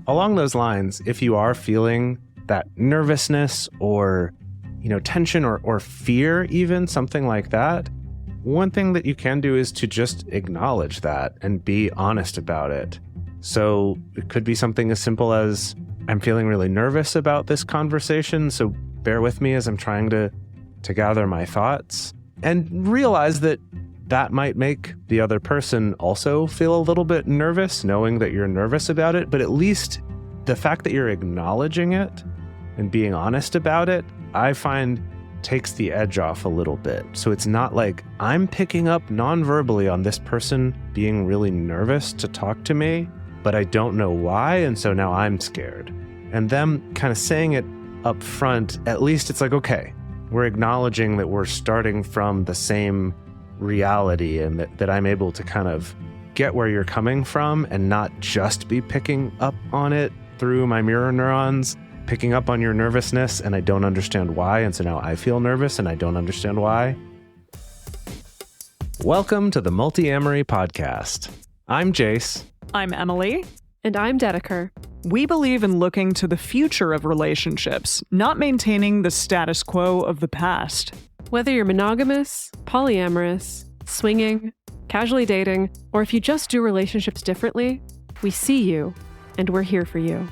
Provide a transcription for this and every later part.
along those lines, if you are feeling that nervousness or, tension or fear, even something like that, one thing that you can do is to just acknowledge that and be honest about it. So it could be something as simple as, I'm feeling really nervous about this conversation, so bear with me as I'm trying to gather my thoughts, and realize that might make the other person also feel a little bit nervous, knowing that you're nervous about it. But at least the fact that you're acknowledging it and being honest about it, I find takes the edge off a little bit. So it's not like I'm picking up non-verbally on this person being really nervous to talk to me, but I don't know why, and so now I'm scared. And them kind of saying it up front, at least it's like, okay, we're acknowledging that we're starting from the same reality, and that I'm able to kind of get where you're coming from and not just be picking up on it through my mirror neurons, picking up on your nervousness, and I don't understand why, and so now I feel nervous and I don't understand why. Welcome to the Multiamory podcast. I'm Jase. I'm Emily. And I'm Dedeker. We believe in looking to the future of relationships, not maintaining the status quo of the past. Whether you're monogamous, polyamorous, swinging, casually dating, or if you just do relationships differently, we see you, and we're here for you.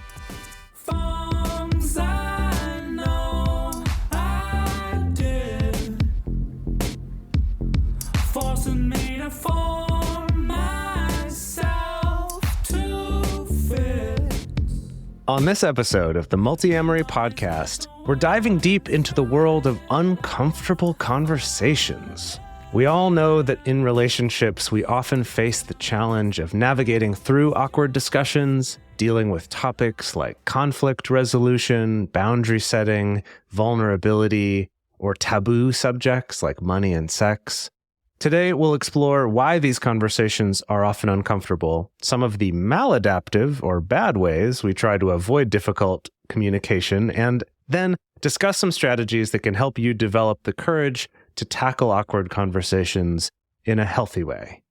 On this episode of the Multiamory podcast, we're diving deep into the world of uncomfortable conversations. We all know that in relationships, we often face the challenge of navigating through awkward discussions, dealing with topics like conflict resolution, boundary setting, vulnerability, or taboo subjects like money and sex. Today, we'll explore why these conversations are often uncomfortable, some of the maladaptive or bad ways we try to avoid difficult communication, and then discuss some strategies that can help you develop the courage to tackle awkward conversations in a healthy way.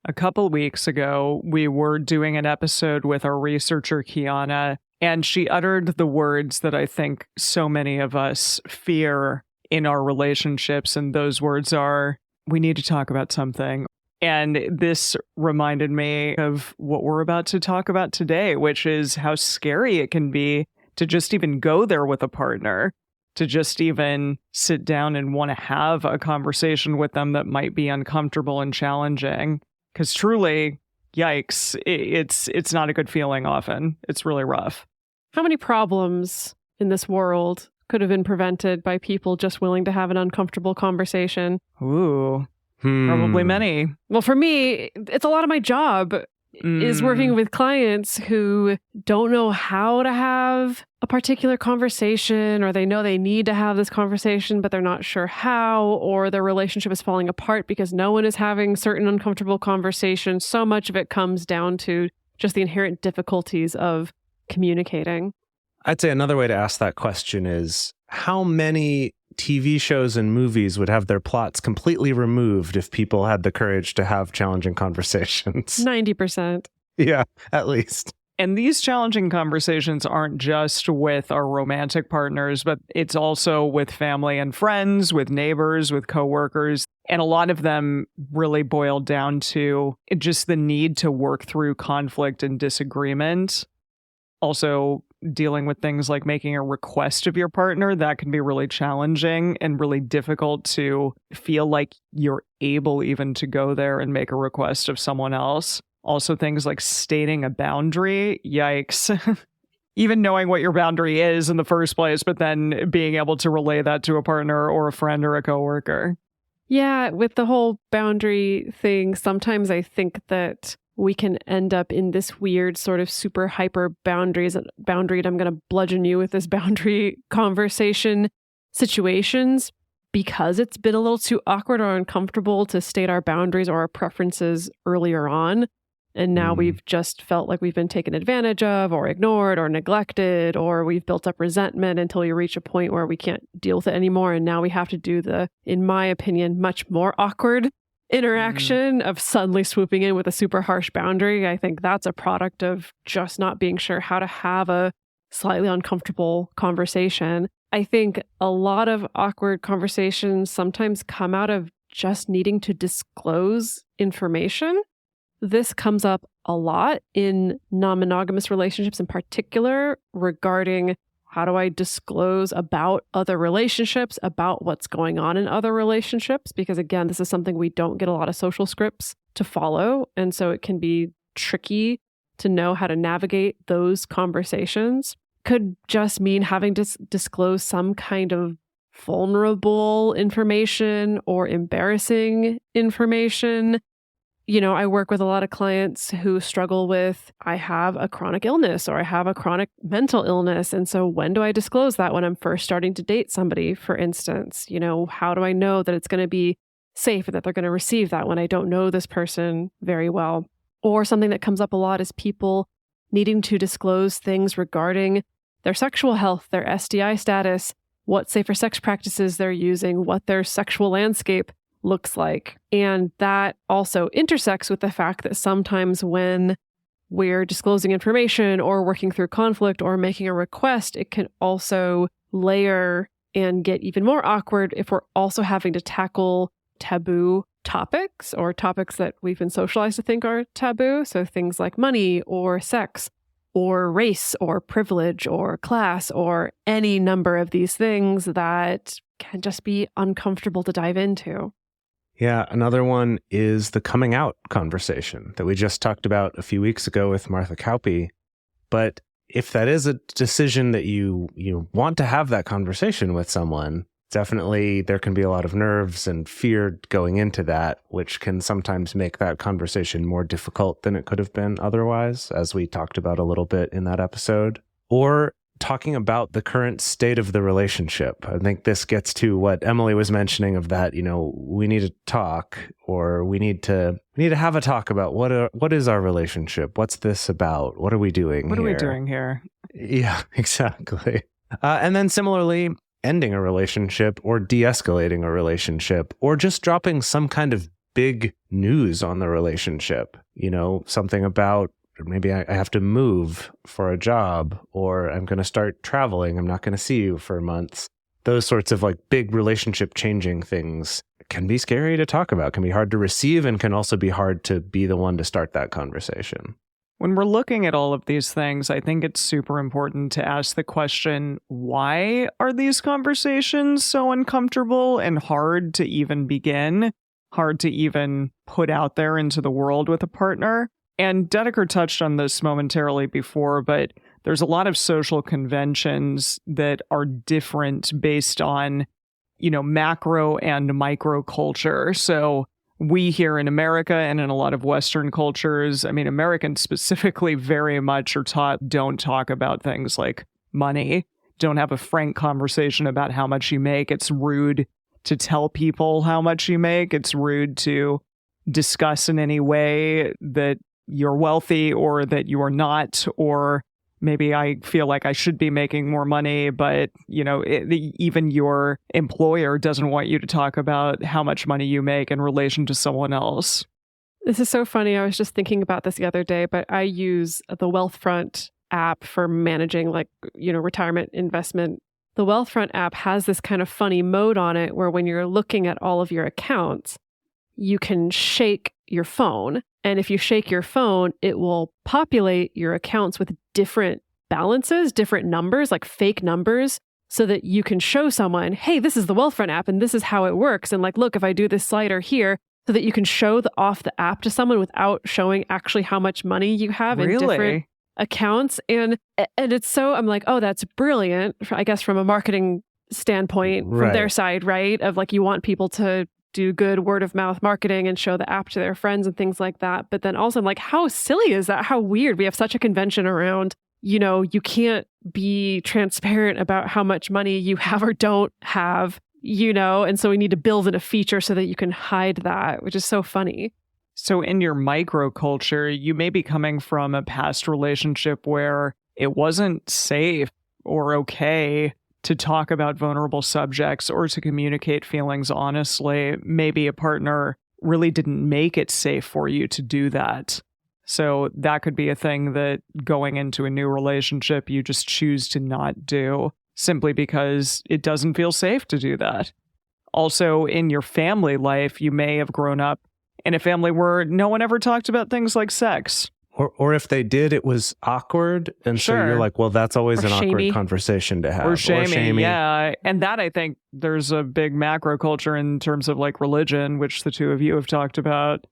A couple weeks ago, we were doing an episode with our researcher, Kiana, and she uttered the words that I think so many of us fear in our relationships, and those words are, we need to talk about something. And this reminded me of what we're about to talk about today, which is how scary it can be to just even go there with a partner, to just even sit down and want to have a conversation with them that might be uncomfortable and challenging. Because truly, yikes, it's not a good feeling often. It's really rough. How many problems in this world could have been prevented by people just willing to have an uncomfortable conversation? Ooh, probably many. Well, for me, it's a lot of my job is working with clients who don't know how to have a particular conversation, or they know they need to have this conversation, but they're not sure how, or their relationship is falling apart because no one is having certain uncomfortable conversations. So much of it comes down to just the inherent difficulties of communicating. I'd say another way to ask that question is, how many TV shows and movies would have their plots completely removed if people had the courage to have challenging conversations? 90%. Yeah, at least. And these challenging conversations aren't just with our romantic partners, but it's also with family and friends, with neighbors, with coworkers. And a lot of them really boil down to just the need to work through conflict and disagreement. Also, dealing with things like making a request of your partner, that can be really challenging and really difficult to feel like you're able even to go there and make a request of someone else. Also, things like stating a boundary, yikes. Even knowing what your boundary is in the first place, but then being able to relay that to a partner or a friend or a coworker. Yeah, with the whole boundary thing, sometimes I think that we can end up in this weird sort of super hyper boundaried, I'm going to bludgeon you with this boundary conversation situations because it's been a little too awkward or uncomfortable to state our boundaries or our preferences earlier on. And now we've just felt like we've been taken advantage of or ignored or neglected, or we've built up resentment until we reach a point where we can't deal with it anymore. And now we have to do the, in my opinion, much more awkward interaction of suddenly swooping in with a super harsh boundary. I think that's a product of just not being sure how to have a slightly uncomfortable conversation. I think a lot of awkward conversations sometimes come out of just needing to disclose information. This comes up a lot in non-monogamous relationships in particular regarding how do I disclose about other relationships, about what's going on in other relationships? Because again, this is something we don't get a lot of social scripts to follow. And so it can be tricky to know how to navigate those conversations. Could just mean having to disclose some kind of vulnerable information or embarrassing information. You know, I work with a lot of clients who struggle with, I have a chronic illness or I have a chronic mental illness. And so when do I disclose that when I'm first starting to date somebody, for instance? You know, how do I know that it's going to be safe and that they're going to receive that when I don't know this person very well? Or something that comes up a lot is people needing to disclose things regarding their sexual health, their STI status, what safer sex practices they're using, what their sexual landscape looks like. And that also intersects with the fact that sometimes when we're disclosing information or working through conflict or making a request, it can also layer and get even more awkward if we're also having to tackle taboo topics or topics that we've been socialized to think are taboo. So things like money or sex or race or privilege or class or any number of these things that can just be uncomfortable to dive into. Yeah, another one is the coming out conversation that we just talked about a few weeks ago with Martha Kauppi. But if that is a decision that you want to have that conversation with someone, definitely there can be a lot of nerves and fear going into that, which can sometimes make that conversation more difficult than it could have been otherwise, as we talked about a little bit in that episode. Or talking about the current state of the relationship. I think this gets to what Emily was mentioning of that, we need to talk, or we need to have a talk about what is our relationship? What's this about? What are we doing here? What are we doing here? Yeah, exactly. And then similarly, ending a relationship or de-escalating a relationship or just dropping some kind of big news on the relationship, something about maybe I have to move for a job, or I'm going to start traveling. I'm not going to see you for months. Those sorts of like big relationship changing things can be scary to talk about, can be hard to receive, and can also be hard to be the one to start that conversation. When we're looking at all of these things, I think it's super important to ask the question, why are these conversations so uncomfortable and hard to even begin, hard to even put out there into the world with a partner? And Dedeker touched on this momentarily before, but there's a lot of social conventions that are different based on, macro and micro culture. So we here in America and in a lot of Western cultures, Americans specifically very much are taught don't talk about things like money. Don't have a frank conversation about how much you make. It's rude to tell people how much you make. It's rude to discuss in any way that you're wealthy or that you are not, or maybe I feel like I should be making more money, but, even your employer doesn't want you to talk about how much money you make in relation to someone else. This is so funny. I was just thinking about this the other day, but I use the Wealthfront app for managing retirement investment. The Wealthfront app has this kind of funny mode on it where when you're looking at all of your accounts, you can shake your phone. And if you shake your phone, it will populate your accounts with different balances, different numbers, like fake numbers, so that you can show someone, hey, this is the Wealthfront app and this is how it works. And look, if I do this slider here, so that you can show off the app to someone without showing actually how much money you have in different accounts. And it's so, I'm like, oh, that's brilliant, I guess, from a marketing standpoint, from their side, right? Of you want people to do good word of mouth marketing and show the app to their friends and things like that. But then also I'm like, how silly is that? How weird. We have such a convention around, you can't be transparent about how much money you have or don't have, and so we need to build in a feature so that you can hide that, which is so funny. So in your microculture, you may be coming from a past relationship where it wasn't safe or okay to talk about vulnerable subjects or to communicate feelings honestly. Maybe a partner really didn't make it safe for you to do that. So that could be a thing that going into a new relationship, you just choose to not do simply because it doesn't feel safe to do that. Also, in your family life, you may have grown up in a family where no one ever talked about things like sex. Or if they did, it was awkward. And so Sure. you're like, well, that's always Or an shamey. awkward conversation to have. Or shamey, yeah. And that, I think, there's a big macro culture in terms of like religion, which the two of you have talked about,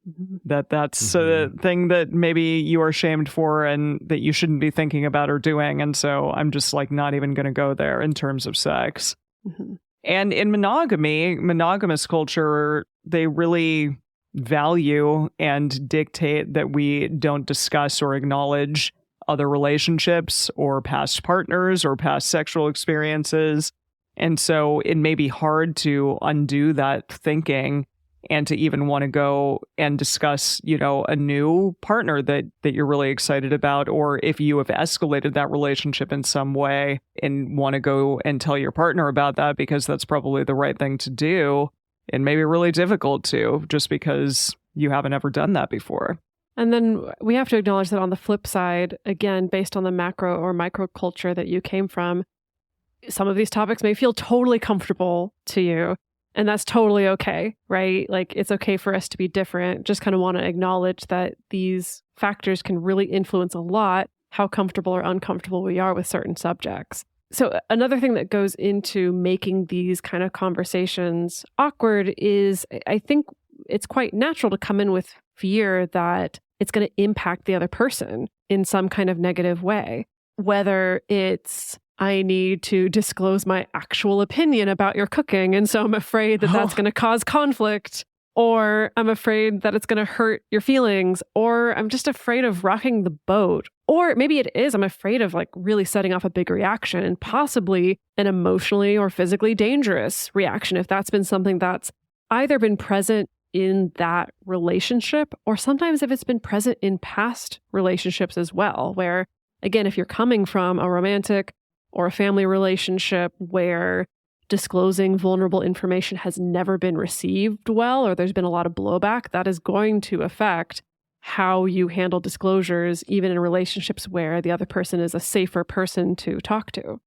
that's a thing that maybe you are shamed for and that you shouldn't be thinking about or doing. And so I'm just like not even going to go there in terms of sex. Mhm. And in monogamous culture, they really value and dictate that we don't discuss or acknowledge other relationships or past partners or past sexual experiences. And so it may be hard to undo that thinking and to even want to go and discuss, a new partner that you're really excited about, or if you have escalated that relationship in some way and want to go and tell your partner about that because that's probably the right thing to do. It may be really difficult to, just because you haven't ever done that before. And then we have to acknowledge that on the flip side, again, based on the macro or micro culture that you came from, some of these topics may feel totally comfortable to you. And that's totally okay, right? Like, it's okay for us to be different. Just kind of want to acknowledge that these factors can really influence a lot how comfortable or uncomfortable we are with certain subjects. So another thing that goes into making these kind of conversations awkward is, I think it's quite natural to come in with fear that it's going to impact the other person in some kind of negative way. Whether it's, I need to disclose my actual opinion about your cooking, and so I'm afraid that that's going to cause conflict, or I'm afraid that it's going to hurt your feelings, or I'm just afraid of rocking the boat. Or maybe it is, I'm afraid of like really setting off a big reaction and possibly an emotionally or physically dangerous reaction if that's been something that's either been present in that relationship, or sometimes if it's been present in past relationships as well, where, again, if you're coming from a romantic or a family relationship where disclosing vulnerable information has never been received well, or there's been a lot of blowback, that is going to affect how you handle disclosures, even in relationships where the other person is a safer person to talk to.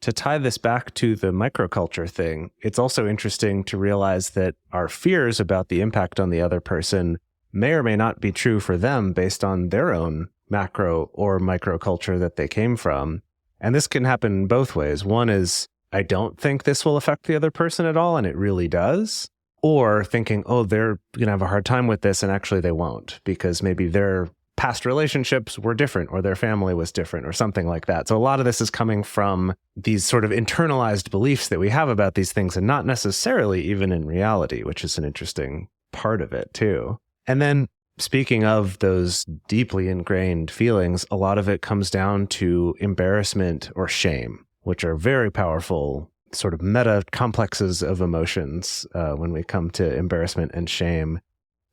To tie this back to the microculture thing, it's also interesting to realize that our fears about the impact on the other person may or may not be true for them based on their own macro or microculture that they came from. And this can happen both ways. One is, I don't think this will affect the other person at all, and it really does. Or thinking, oh, they're going to have a hard time with this, and actually they won't, because maybe their past relationships were different, or their family was different, or something like that. So a lot of this is coming from these sort of internalized beliefs that we have about these things, and not necessarily even in reality, which is an interesting part of it too. And then speaking of those deeply ingrained feelings, a lot of it comes down to embarrassment or shame, which are very powerful sort of meta complexes of emotions when we come to embarrassment and shame.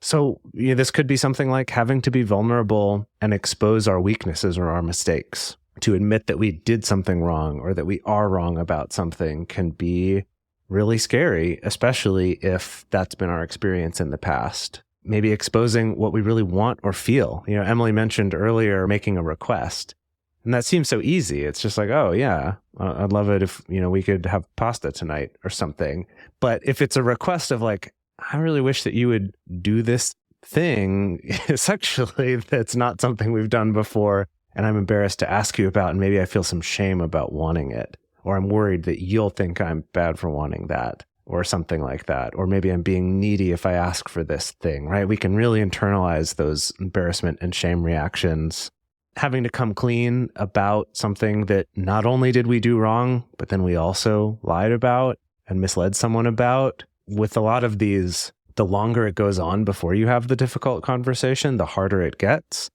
So this could be something like having to be vulnerable and expose our weaknesses or our mistakes. To admit that we did something wrong or that we are wrong about something can be really scary, especially if that's been our experience in the past. Maybe exposing what we really want or feel. Emily mentioned earlier making a request. And that seems so easy. It's just like, oh, yeah, I'd love it if, we could have pasta tonight or something. But if it's a request of like, I really wish that you would do this thing sexually that's not something we've done before, and I'm embarrassed to ask you about, and maybe I feel some shame about wanting it, or I'm worried that you'll think I'm bad for wanting that, or something like that. Or maybe I'm being needy if I ask for this thing, right? We can really internalize those embarrassment and shame reactions. Having to come clean about something that not only did we do wrong, but then we also lied about and misled someone about. With a lot of these, the longer it goes on before you have the difficult conversation, the harder it gets.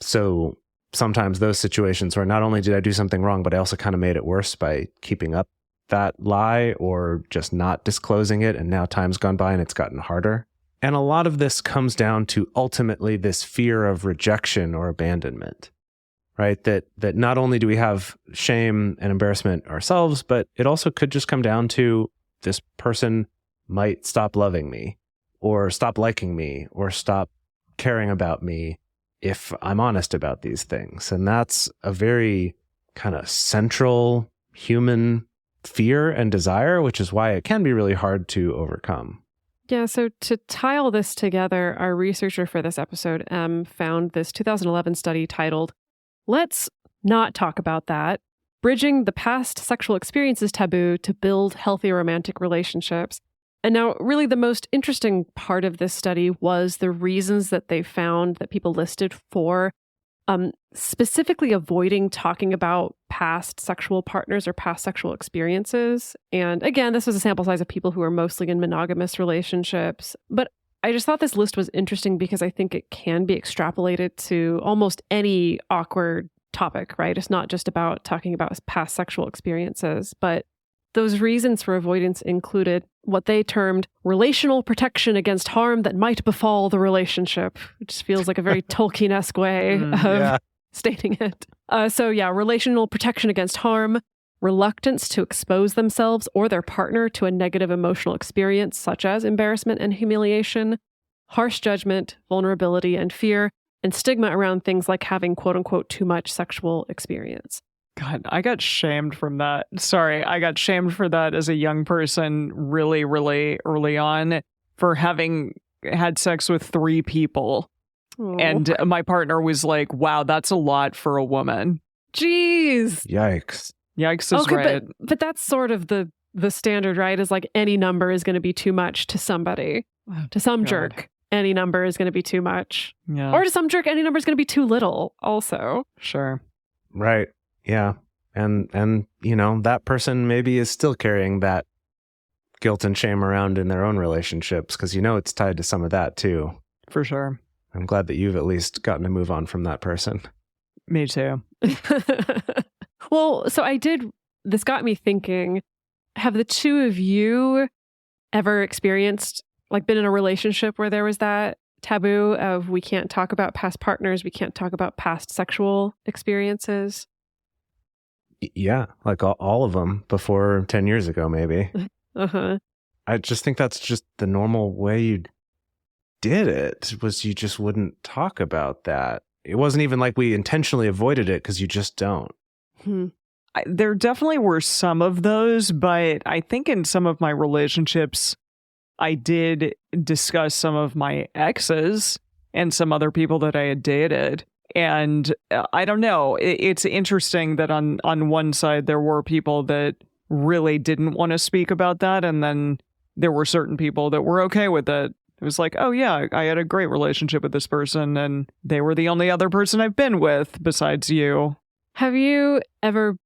So sometimes those situations where not only did I do something wrong, but I also kind of made it worse by keeping up that lie or just not disclosing it. And now time's gone by and it's gotten harder. And a lot of this comes down to ultimately this fear of rejection or abandonment, right? That not only do we have shame and embarrassment ourselves, but it also could just come down to this person might stop loving me, or stop liking me or stop caring about me if I'm honest about these things. And that's a very kind of central human fear and desire, which is why it can be really hard to overcome. Yeah, so to tie all this together, our researcher for this episode, found this 2011 study titled, "Let's Not Talk About That, Bridging the Past Sexual Experiences Taboo to Build Healthy Romantic Relationships." And now, really, the most interesting part of this study was the reasons that they found that people listed for specifically avoiding talking about past sexual partners or past sexual experiences. And again, this was a sample size of people who are mostly in monogamous relationships. But I just thought this list was interesting because I think it can be extrapolated to almost any awkward topic, right? It's not just about talking about past sexual experiences, but those reasons for avoidance included what they termed relational protection against harm that might befall the relationship, which feels like a very Tolkien-esque way of stating it. Relational protection against harm, reluctance to expose themselves or their partner to a negative emotional experience, such as embarrassment and humiliation, harsh judgment, vulnerability and fear, and stigma around things like having quote-unquote too much sexual experience. God, I got shamed from that. Sorry, I got shamed for that as a young person really, really early on for having had sex with 3 people. Oh. And my partner was like, wow, that's a lot for a woman. Jeez. Yikes. Yikes is right. But that's sort of the standard, right? Is like any number is going to be too much to somebody. To some jerk, any number is going to be too much. Yeah. Or to some jerk, any number is going to be too little also. Sure. Right. Yeah. And that person maybe is still carrying that guilt and shame around in their own relationships because it's tied to some of that too. For sure. I'm glad that you've at least gotten to move on from that person. Me too. Well, so this got me thinking, have the two of you ever experienced, like been in a relationship where there was that taboo of we can't talk about past partners, we can't talk about past sexual experiences? Yeah, like all of them before 10 years ago, maybe. Uh-huh. I just think that's just the normal way you did it, was you just wouldn't talk about that. It wasn't even like we intentionally avoided it because you just don't. There definitely were some of those, but I think in some of my relationships, I did discuss some of my exes and some other people that I had dated. And I don't know, it's interesting that on one side, there were people that really didn't want to speak about that. And then there were certain people that were okay with it. It was like, oh yeah, I had a great relationship with this person and they were the only other person I've been with besides you. Have you ever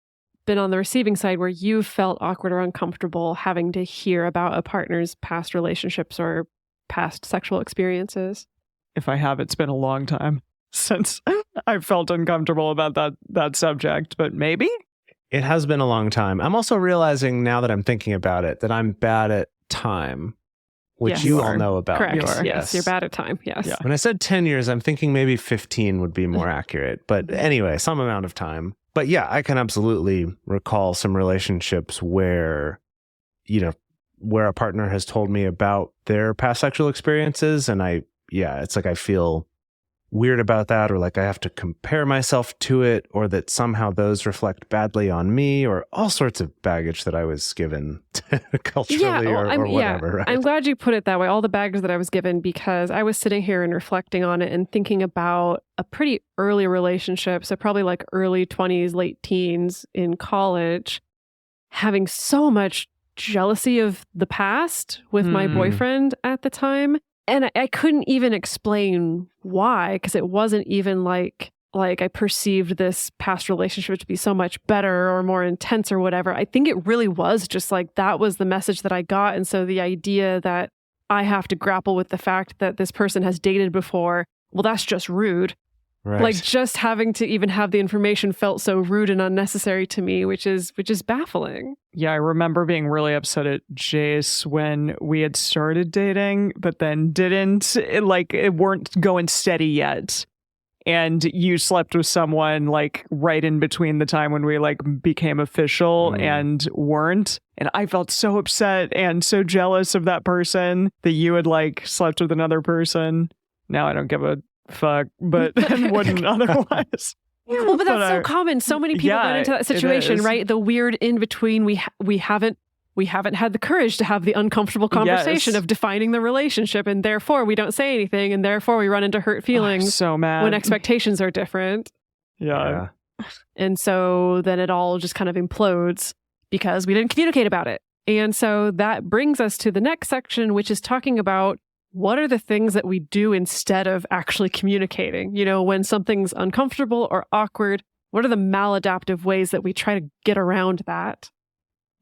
been on the receiving side where you felt awkward or uncomfortable having to hear about a partner's past relationships or past sexual experiences? If I have, it's been a long time since I felt uncomfortable about that subject, but maybe? It has been a long time. I'm also realizing now that I'm thinking about it that I'm bad at time, which Yes. you all know about. Correct. me. Yes, you're bad at time. Yes. Yeah. When I said 10 years, I'm thinking maybe 15 would be more accurate. But anyway, some amount of time. But yeah, I can absolutely recall some relationships where, where a partner has told me about their past sexual experiences. And it's like I feel weird about that, or like I have to compare myself to it, or that somehow those reflect badly on me, or all sorts of baggage that I was given culturally or whatever. Right? I'm glad you put it that way, all the baggage that I was given, because I was sitting here and reflecting on it and thinking about a pretty early relationship, so probably like early 20s, late teens in college, having so much jealousy of the past with my boyfriend at the time. And I couldn't even explain why, because it wasn't even like I perceived this past relationship to be so much better or more intense or whatever. I think it really was just like that was the message that I got. And so the idea that I have to grapple with the fact that this person has dated before, well, that's just rude. Right. Like just having to even have the information felt so rude and unnecessary to me, which is baffling. Yeah, I remember being really upset at Jase when we had started dating, but then it weren't going steady yet. and you slept with someone like right in between the time when we like became official and weren't. And I felt so upset and so jealous of that person that you had like slept with another person. Now I don't give a fuck, but wouldn't otherwise. Well, but that's so common. So many people run into that situation, right? The weird in between. We haven't had the courage to have the uncomfortable conversation of defining the relationship, and therefore we don't say anything, and therefore we run into hurt feelings. So mad when expectations are different. Yeah. And so then it all just kind of implodes because we didn't communicate about it. And so that brings us to the next section, which is talking about what are the things that we do instead of actually communicating? You know, when something's uncomfortable or awkward, what are the maladaptive ways that we try to get around that?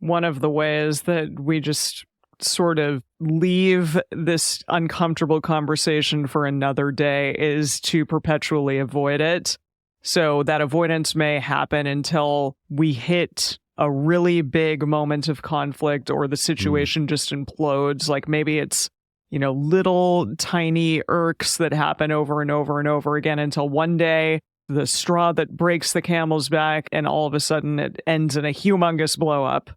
One of the ways that we just sort of leave this uncomfortable conversation for another day is to perpetually avoid it. So that avoidance may happen until we hit a really big moment of conflict or the situation just implodes. Like maybe it's, you know, little tiny irks that happen over and over and over again until one day the straw that breaks the camel's back and all of a sudden it ends in a humongous blow up.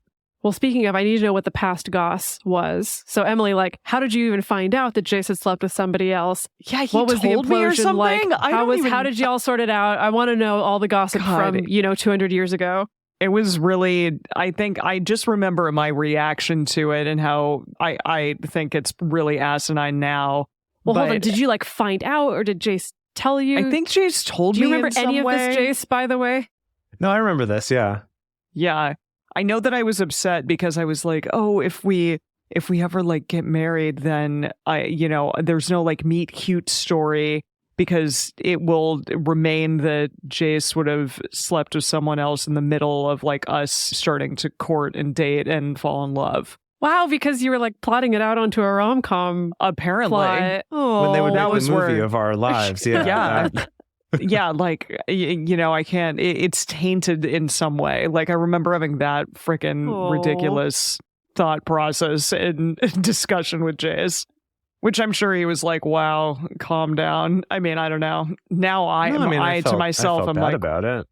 Well, speaking of, I need to know what the past goss was. So, Emily, like, how did you even find out that Jase had slept with somebody else? Yeah, what was told the me or implosion something? like? How did y'all sort it out? I want to know all the gossip from, 200 years ago. It was really, I think, I just remember my reaction to it and how I think it's really asinine now. Well, hold on. Did you, like, find out or did Jase tell you? I think Jase told me. Do you remember any of this, Jase, by the way? No, I remember this, yeah. Yeah. I know that I was upset because I was like, oh, if we ever like get married, then there's no like meet cute story because it will remain that Jase would have slept with someone else in the middle of like us starting to court and date and fall in love. Wow, because you were like plotting it out onto a rom-com. Apparently. Oh, when they would make the movie of our lives. Yeah. Yeah. Yeah, like, I can't, it's tainted in some way. Like, I remember having that freaking ridiculous thought process and discussion with Jase, which I'm sure he was like, wow, calm down. I mean, I don't know. Now I felt I'm bad like, about it.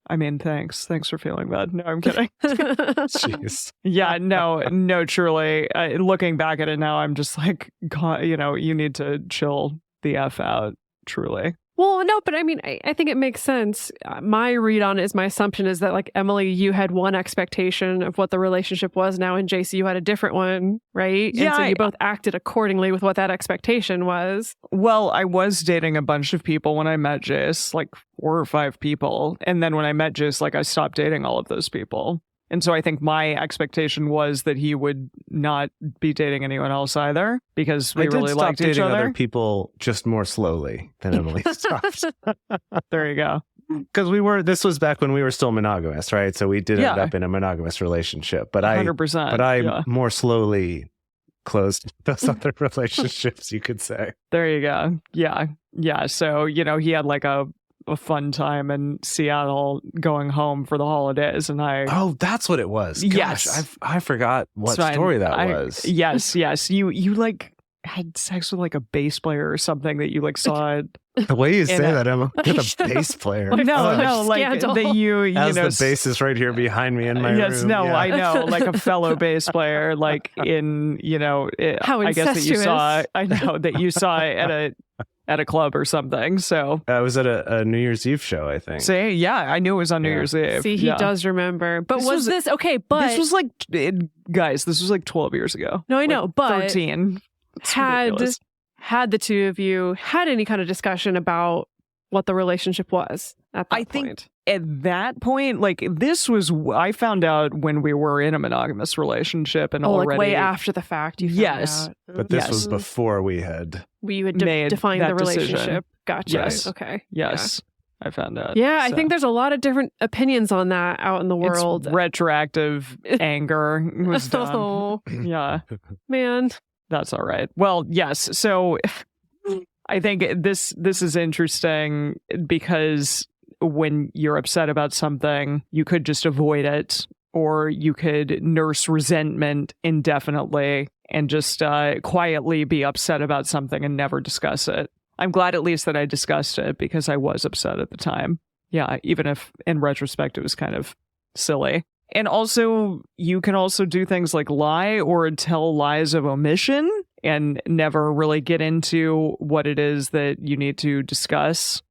I mean, thanks for feeling bad. No, I'm kidding. Jeez. Yeah, no, truly. Looking back at it now, I'm just like, God, you need to chill the F out, truly. Well, no, but I mean, I think it makes sense. My read on it is my assumption is that, like, Emily, you had one expectation of what the relationship was now, and Jase, you had a different one, right? Yeah. And so you both acted accordingly with what that expectation was. Well, I was dating a bunch of people when I met Jase, like 4 or 5 people. And then when I met Jase, like, I stopped dating all of those people. And so I think my expectation was that he would not be dating anyone else either because we really liked each dating other. Other people just more slowly than Emily stopped. There you go. Because this was back when we were still monogamous, right? So we did end up in a monogamous relationship. But 100%. But I more slowly closed those other relationships, you could say. There you go. Yeah. Yeah. So, he had like a fun time in Seattle going home for the holidays, and Oh, that's what it was. Gosh, yes. I forgot what story that was. Yes. You like had sex with like a bass player or something that you like saw it. The way you say that, Emma, with a bass player. No, like that you as the bass is right here behind me in my room. Yes, no, yeah. I know, like a fellow bass player, like in, How I guess that you saw, I know that you saw it at a club or something. So I was at a New Year's Eve show, I think. See, yeah, I knew it was on New Year's Eve. See, he does remember. But this okay? But this was like, guys, this was like 12 years ago. No, I know, like but 13. Had the two of you had any kind of discussion about what the relationship was at that point? I think at that point, like I found out when we were in a monogamous relationship and already like way after the fact. You found out. But this was before we had defined the relationship. Decision. Gotcha. Yes. Okay. Yes. Yeah. I found out. Yeah, I think there's a lot of different opinions on that out in the world. It's retroactive anger was done. Yeah. Man. That's all right. Well, yes. So I think this is interesting because when you're upset about something, you could just avoid it, or you could nurse resentment indefinitely and just quietly be upset about something and never discuss it. I'm glad at least that I discussed it because I was upset at the time. Yeah, even if in retrospect it was kind of silly. And also, you can also do things like lie or tell lies of omission and never really get into what it is that you need to discuss.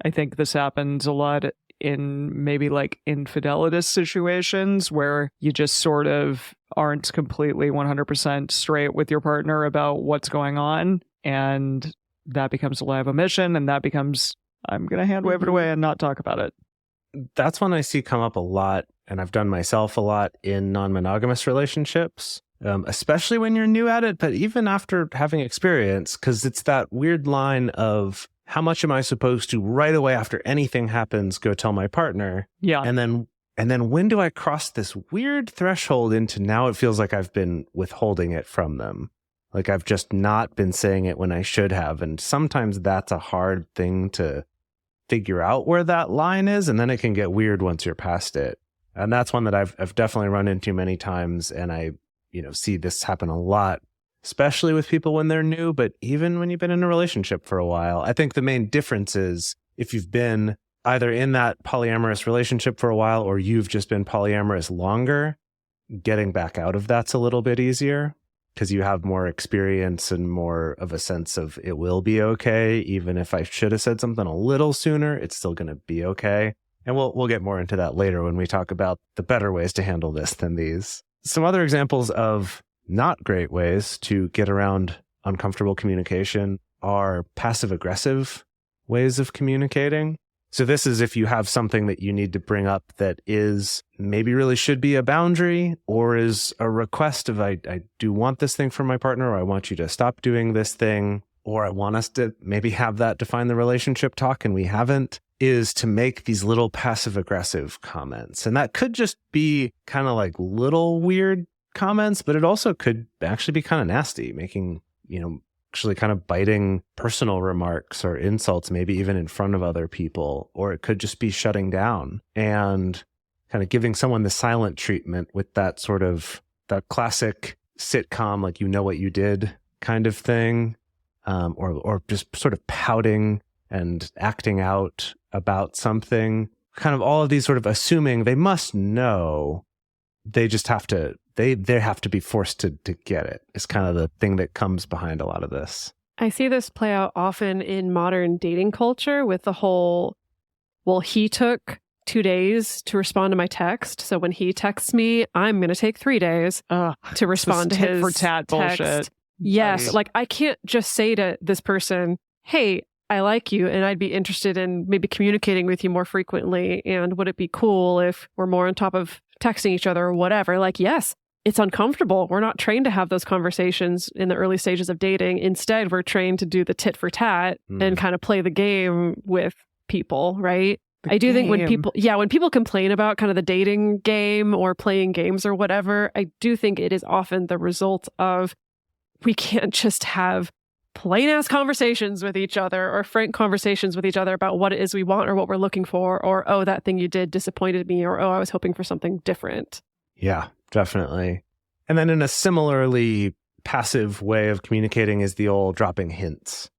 I think this happens a lot in maybe like infidelitous situations where you just sort of aren't completely 100% straight with your partner about what's going on. And that becomes a lie of omission. And that becomes, I'm going to hand wave it away and not talk about it. That's one I see come up a lot, and I've done myself a lot in non-monogamous relationships, especially when you're new at it, but even after having experience, because it's that weird line of how much am I supposed to right away after anything happens go tell my partner? Yeah. And then when do I cross this weird threshold into now it feels like I've been withholding it from them? Like I've just not been saying it when I should have. And sometimes that's a hard thing to figure out where that line is, and then it can get weird once you're past it. And that's one that I've definitely run into many times, and I see this happen a lot, especially with people when they're new, but even when you've been in a relationship for a while. I think the main difference is if you've been either in that polyamorous relationship for a while or you've just been polyamorous longer, getting back out of that's a little bit easier because you have more experience and more of a sense of it will be okay. Even if I should have said something a little sooner, it's still going to be okay. And we'll get more into that later when we talk about the better ways to handle this than these. Some other examples of not great ways to get around uncomfortable communication are passive-aggressive ways of communicating. So this is if you have something that you need to bring up that is maybe really should be a boundary or is a request of I do want this thing from my partner, or I want you to stop doing this thing, or I want us to maybe have that define the relationship talk and we haven't, is to make these little passive-aggressive comments. And that could just be kind of like little weird comments, but it also could actually be kind of nasty, making, actually kind of biting personal remarks or insults, maybe even in front of other people, or it could just be shutting down and kind of giving someone the silent treatment with that sort of that classic sitcom, like you know what you did kind of thing, or just sort of pouting and acting out about something, kind of all of these sort of assuming they must know, they just have to, they have to be forced to get it. It's kind of the thing that comes behind a lot of this. I see this play out often in modern dating culture with the whole, well, he took 2 days to respond to my text. So when he texts me, I'm going to take 3 days to respond to his for tat text. bullshit. Yes. Like I can't just say to this person, hey, I like you and I'd be interested in maybe communicating with you more frequently. And would it be cool if we're more on top of texting each other or whatever? Like, yes, it's uncomfortable. We're not trained to have those conversations in the early stages of dating. Instead, we're trained to do the tit for tat and kind of play the game with people, right? I do think when people complain about kind of the dating game or playing games or whatever, I do think it is often the result of we can't just have plain ass conversations with each other or frank conversations with each other about what it is we want or what we're looking for, or, oh, that thing you did disappointed me, or, oh, I was hoping for something different. Yeah, definitely. And then in a similarly passive way of communicating is the old dropping hints,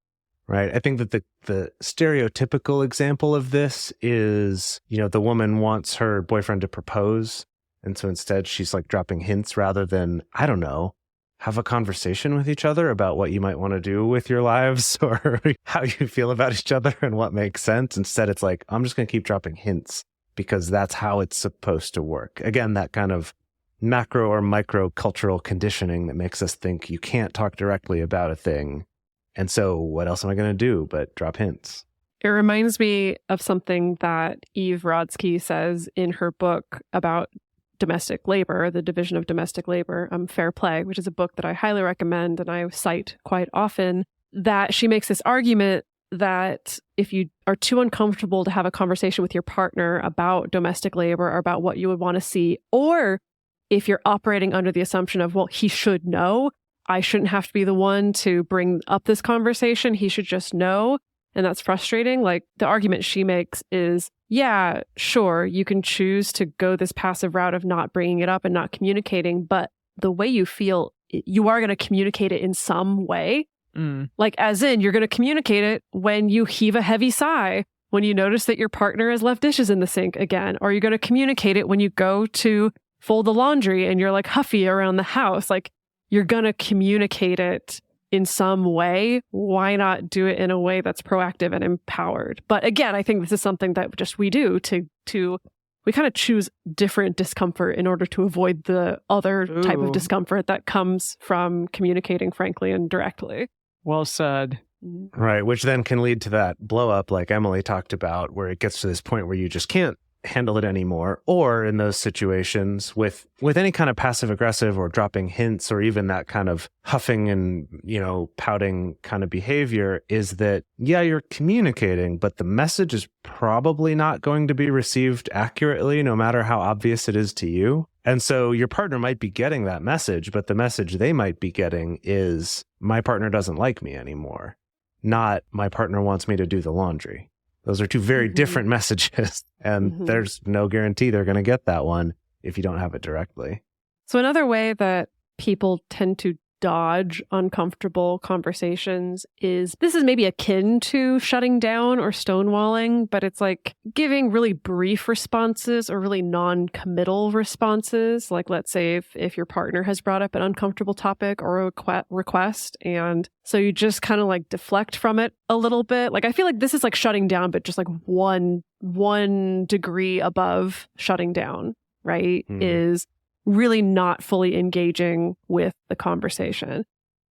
right? I think that the stereotypical example of this is, the woman wants her boyfriend to propose. And so instead she's like dropping hints rather than, I don't know, have a conversation with each other about what you might want to do with your lives or how you feel about each other and what makes sense. Instead, it's like, I'm just going to keep dropping hints because that's how it's supposed to work. Again, that kind of macro or micro cultural conditioning that makes us think you can't talk directly about a thing. And so what else am I going to do but drop hints? It reminds me of something that Eve Rodsky says in her book about domestic labor, the division of domestic labor, Fair Play, which is a book that I highly recommend and I cite quite often, that she makes this argument that if you are too uncomfortable to have a conversation with your partner about domestic labor or about what you would want to see, or if you're operating under the assumption of, well, he should know, I shouldn't have to be the one to bring up this conversation, he should just know, and that's frustrating. Like the argument she makes is, yeah, sure, you can choose to go this passive route of not bringing it up and not communicating, but the way you feel, you are going to communicate it in some way. Like, as in, you're going to communicate it when you heave a heavy sigh, when you notice that your partner has left dishes in the sink again, or you're going to communicate it when you go to fold the laundry and you're like huffy around the house. Like, you're going to communicate it in some way. Why not do it in a way that's proactive and empowered? But again, I think this is something that just we do we kind of choose different discomfort in order to avoid the other type of discomfort that comes from communicating frankly and directly. Well said. Right, which then can lead to that blow up like Emily talked about, where it gets to this point where you just can't handle it anymore. Or in those situations with any kind of passive aggressive or dropping hints or even that kind of huffing and, pouting kind of behavior, is that, yeah, you're communicating, but the message is probably not going to be received accurately, no matter how obvious it is to you. And so your partner might be getting that message, but the message they might be getting is, my partner doesn't like me anymore, not my partner wants me to do the laundry. Those are two very different messages, and there's no guarantee they're going to get that one if you don't have it directly. So another way that people tend to dodge uncomfortable conversations is, this is maybe akin to shutting down or stonewalling, but it's like giving really brief responses or really non-committal responses. Like, let's say if your partner has brought up an uncomfortable topic or a request, and so you just kind of like deflect from it a little bit. Like, I feel like this is like shutting down, but just like one degree above shutting down, right? Is really not fully engaging with the conversation.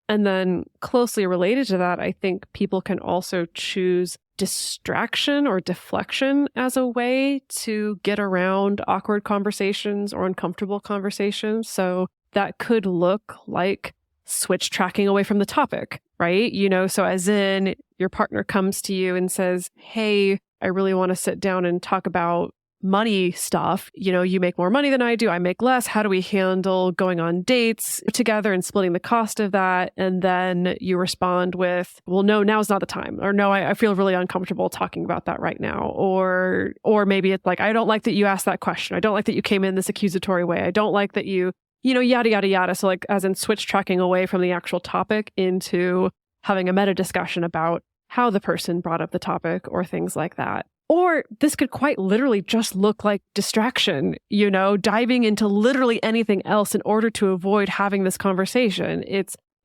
And then closely related to that, I think people can also choose distraction or deflection as a way to get around awkward conversations or uncomfortable conversations. So that could look like switch tracking away from the topic, right? So as in, your partner comes to you and says, hey, I really want to sit down and talk about money stuff. You make more money than I do. I make less. How do we handle going on dates together and splitting the cost of that? And then you respond with, well, no, now's not the time. Or no, I feel really uncomfortable talking about that right now. Or maybe it's like, I don't like that you asked that question. I don't like that you came in this accusatory way. I don't like that you yada, yada, yada. So like, as in switch tracking away from the actual topic into having a meta discussion about how the person brought up the topic or things like that. Or this could quite literally just look like distraction, diving into literally anything else in order to avoid having this conversation.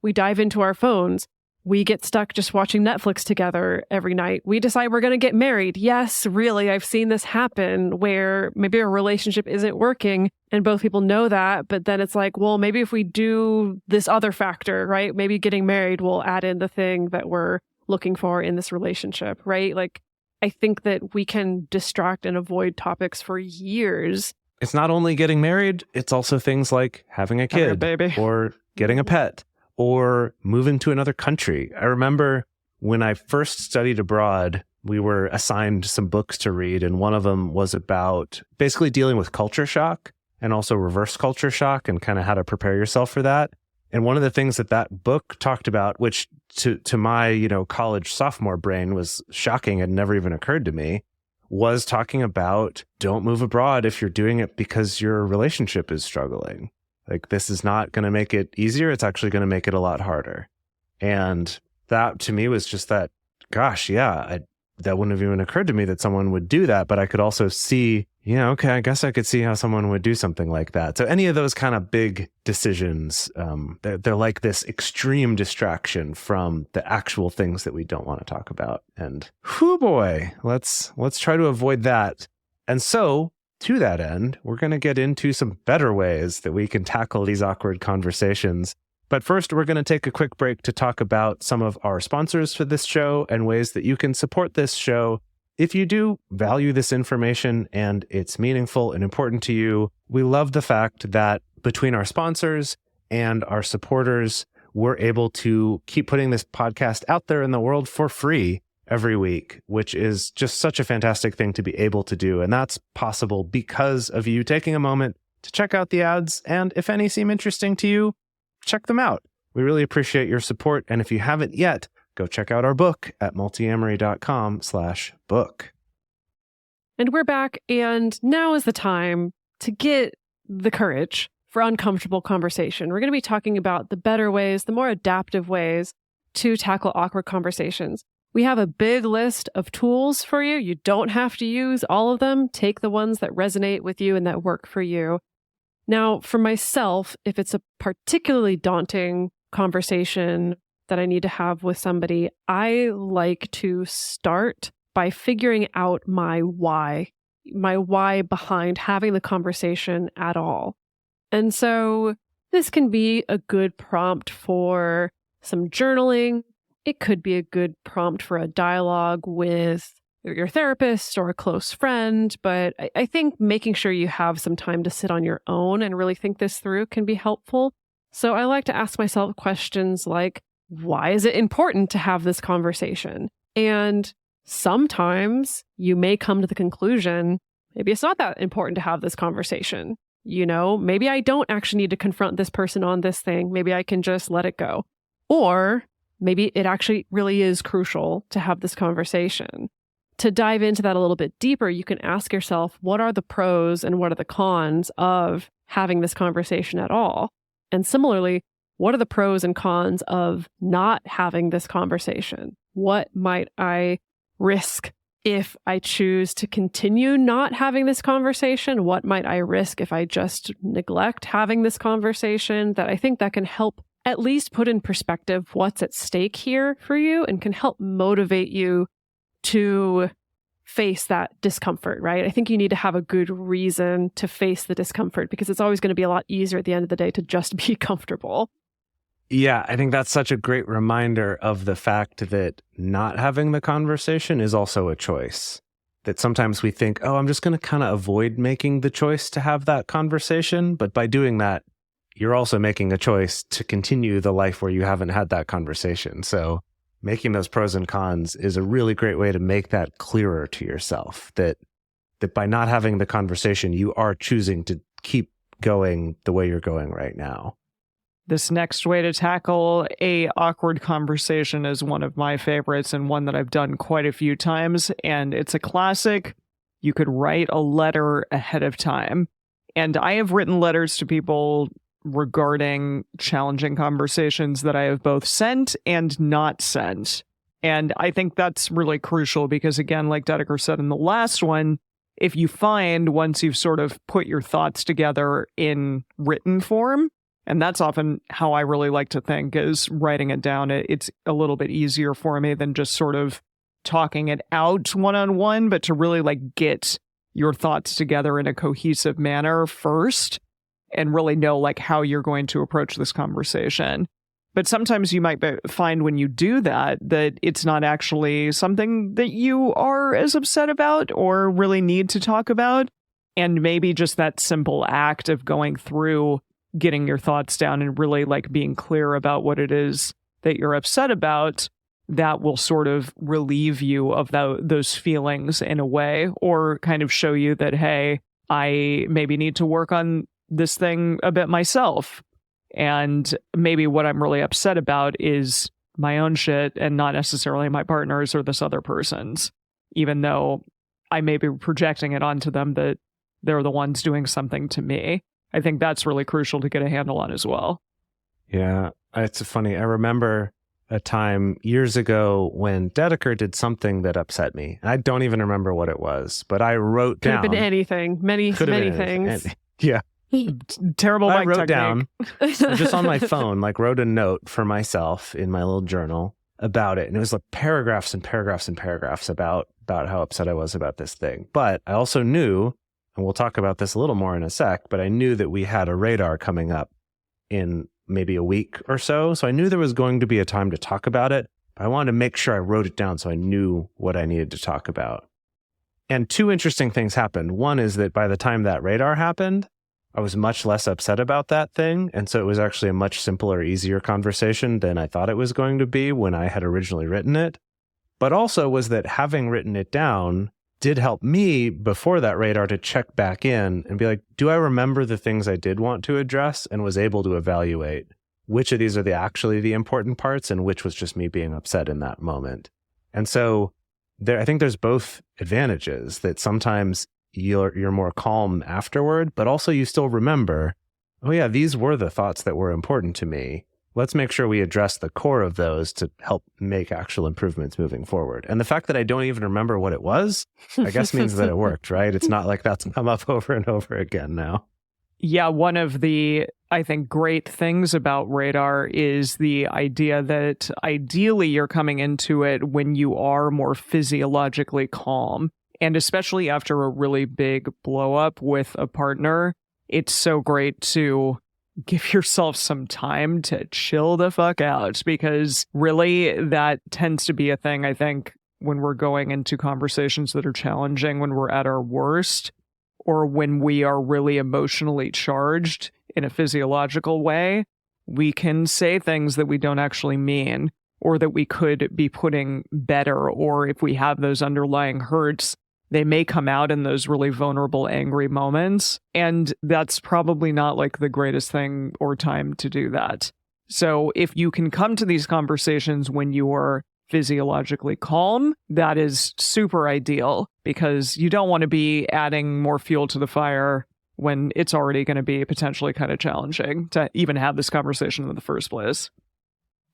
We dive into our phones. We get stuck just watching Netflix together every night. We decide we're going to get married. Yes, really, I've seen this happen where maybe a relationship isn't working and both people know that, but then it's like, well, maybe if we do this other factor, right? Maybe getting married will add in the thing that we're looking for in this relationship, right? Like, I think that we can distract and avoid topics for years. It's not only getting married, it's also things like having a kid, baby, or getting a pet, or moving to another country. I remember when I first studied abroad, we were assigned some books to read, and one of them was about basically dealing with culture shock and also reverse culture shock and kind of how to prepare yourself for that. And one of the things that book talked about, which to my, college sophomore brain was shocking and never even occurred to me, was talking about don't move abroad if you're doing it because your relationship is struggling. Like, this is not going to make it easier. It's actually going to make it a lot harder. And that to me was just that, gosh, yeah, that wouldn't have even occurred to me that someone would do that. But I could also see, okay, I guess I could see how someone would do something like that. So any of those kind of big decisions, they're like this extreme distraction from the actual things that we don't want to talk about. And whoo boy, let's try to avoid that. And so to that end, we're going to get into some better ways that we can tackle these awkward conversations. But first, we're going to take a quick break to talk about some of our sponsors for this show and ways that you can support this show. If you do value this information and it's meaningful and important to you, we love the fact that between our sponsors and our supporters, we're able to keep putting this podcast out there in the world for free every week, which is just such a fantastic thing to be able to do. And that's possible because of you taking a moment to check out the ads. And if any seem interesting to you, check them out. We really appreciate your support. And if you haven't yet, go check out our book at multiamory.com/book. And we're back, and now is the time to get the courage for uncomfortable conversation. We're going to be talking about the better ways, the more adaptive ways to tackle awkward conversations. We have a big list of tools for you. You don't have to use all of them. Take the ones that resonate with you and that work for you. Now, for myself, if it's a particularly daunting conversation that I need to have with somebody, I like to start by figuring out my why behind having the conversation at all. And so this can be a good prompt for some journaling. It could be a good prompt for a dialogue with your therapist or a close friend. But I think making sure you have some time to sit on your own and really think this through can be helpful. So I like to ask myself questions like, why is it important to have this conversation? And sometimes you may come to the conclusion, maybe it's not that important to have this conversation. Maybe I don't actually need to confront this person on this thing. Maybe I can just let it go. Or maybe it actually really is crucial to have this conversation. To dive into that a little bit deeper, you can ask yourself, what are the pros and what are the cons of having this conversation at all? And similarly, what are the pros and cons of not having this conversation? What might I risk if I choose to continue not having this conversation? What might I risk if I just neglect having this conversation? That I think that can help at least put in perspective what's at stake here for you and can help motivate you to face that discomfort, right? I think you need to have a good reason to face the discomfort because it's always going to be a lot easier at the end of the day to just be comfortable. Yeah, I think that's such a great reminder of the fact that not having the conversation is also a choice. That sometimes we think, oh, I'm just going to kind of avoid making the choice to have that conversation. But by doing that, you're also making a choice to continue the life where you haven't had that conversation. So making those pros and cons is a really great way to make that clearer to yourself, that by not having the conversation, you are choosing to keep going the way you're going right now. This next way to tackle a awkward conversation is one of my favorites and one that I've done quite a few times. And it's a classic. You could write a letter ahead of time. And I have written letters to people regarding challenging conversations that I have both sent and not sent. And I think that's really crucial because, again, like Dedeker said in the last one, if you find once you've sort of put your thoughts together in written form, and that's often how I really like to think, is writing it down. It's a little bit easier for me than just sort of talking it out one-on-one, but to really like get your thoughts together in a cohesive manner first and really know like how you're going to approach this conversation. But sometimes you might find when you do that it's not actually something that you are as upset about or really need to talk about. And maybe just that simple act of going through getting your thoughts down and really like being clear about what it is that you're upset about, that will sort of relieve you of those feelings in a way, or kind of show you that, hey, I maybe need to work on this thing a bit myself. And maybe what I'm really upset about is my own shit and not necessarily my partner's or this other person's, even though I may be projecting it onto them that they're the ones doing something to me. I think that's really crucial to get a handle on as well. Yeah, it's funny. I remember a time years ago when Dedeker did something that upset me. I don't even remember what it was, but I wrote down. Could have been anything. Many things. Yeah. Terrible I mic wrote technique. down, just on my phone, like wrote a note for myself in my little journal about it. And it was like paragraphs and paragraphs and paragraphs about how upset I was about this thing. But I also knew, and we'll talk about this a little more in a sec, but I knew that we had a radar coming up in maybe a week or so. So I knew there was going to be a time to talk about it. But I wanted to make sure I wrote it down so I knew what I needed to talk about. And two interesting things happened. One is that by the time that radar happened, I was much less upset about that thing. And so it was actually a much simpler, easier conversation than I thought it was going to be when I had originally written it. But also was that having written it down did help me before that radar to check back in and be like, do I remember the things I did want to address, and was able to evaluate which of these are actually the important parts and which was just me being upset in that moment. And so I think there's both advantages, that sometimes you're more calm afterward, but also you still remember, oh yeah, these were the thoughts that were important to me. let's make sure we address the core of those to help make actual improvements moving forward. And the fact that I don't even remember what it was, I guess means that it worked, right? It's not like that's come up over and over again now. Yeah, one of the, I think, great things about radar is the idea that ideally you're coming into it when you are more physiologically calm. And especially after a really big blow up with a partner, it's so great to give yourself some time to chill the fuck out, because really that tends to be a thing, I think, when we're going into conversations that are challenging, when we're at our worst, or when we are really emotionally charged in a physiological way, we can say things that we don't actually mean, or that we could be putting better, or if we have those underlying hurts, they may come out in those really vulnerable, angry moments. And that's probably not like the greatest thing or time to do that. So if you can come to these conversations when you are physiologically calm, that is super ideal, because you don't want to be adding more fuel to the fire when it's already going to be potentially kind of challenging to even have this conversation in the first place.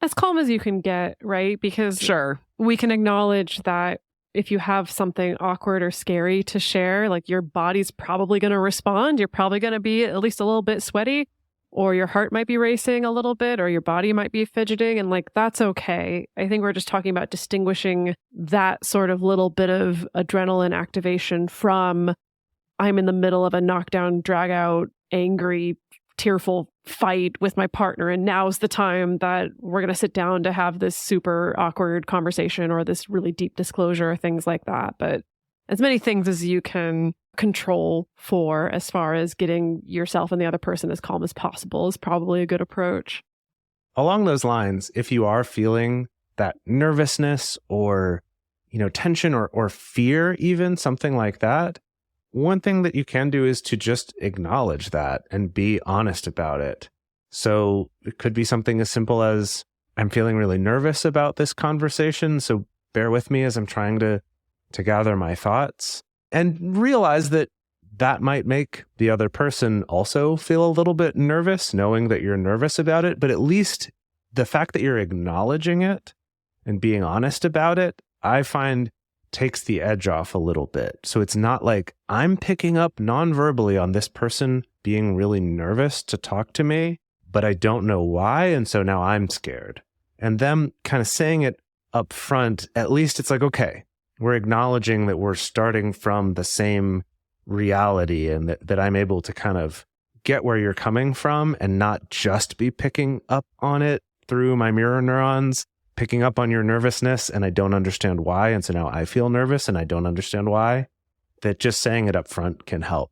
As calm as you can get, right? Because Sure. we can acknowledge that if you have something awkward or scary to share, like your body's probably going to respond. You're probably going to be at least a little bit sweaty, or your heart might be racing a little bit, or your body might be fidgeting. And like, that's okay. I think we're just talking about distinguishing that sort of little bit of adrenaline activation from I'm in the middle of a knockdown, drag out, angry, tearful fight with my partner, and now's the time that we're going to sit down to have this super awkward conversation or this really deep disclosure, things like that. But as many things as you can control for as far as getting yourself and the other person as calm as possible is probably a good approach. Along those lines, if you are feeling that nervousness or, tension or fear, even something like that, one thing that you can do is to just acknowledge that and be honest about it. So it could be something as simple as, I'm feeling really nervous about this conversation, so bear with me as I'm trying to gather my thoughts, and realize that that might make the other person also feel a little bit nervous, knowing that you're nervous about it. But at least the fact that you're acknowledging it and being honest about it, I find takes the edge off a little bit. So it's not like I'm picking up non-verbally on this person being really nervous to talk to me, but I don't know why. And so now I'm scared. And them kind of saying it up front, at least it's like, okay, we're acknowledging that we're starting from the same reality, and that I'm able to kind of get where you're coming from and not just be picking up on it through my mirror neurons, picking up on your nervousness, and I don't understand why. And so now I feel nervous and I don't understand why. That just saying it up front can help.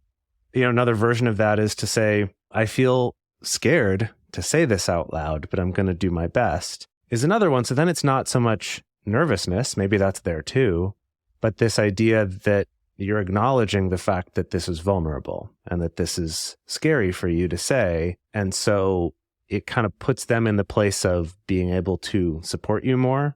Another version of that is to say, I feel scared to say this out loud, but I'm going to do my best, is another one. So then it's not so much nervousness, maybe that's there too, but this idea that you're acknowledging the fact that this is vulnerable and that this is scary for you to say. And so it kind of puts them in the place of being able to support you more.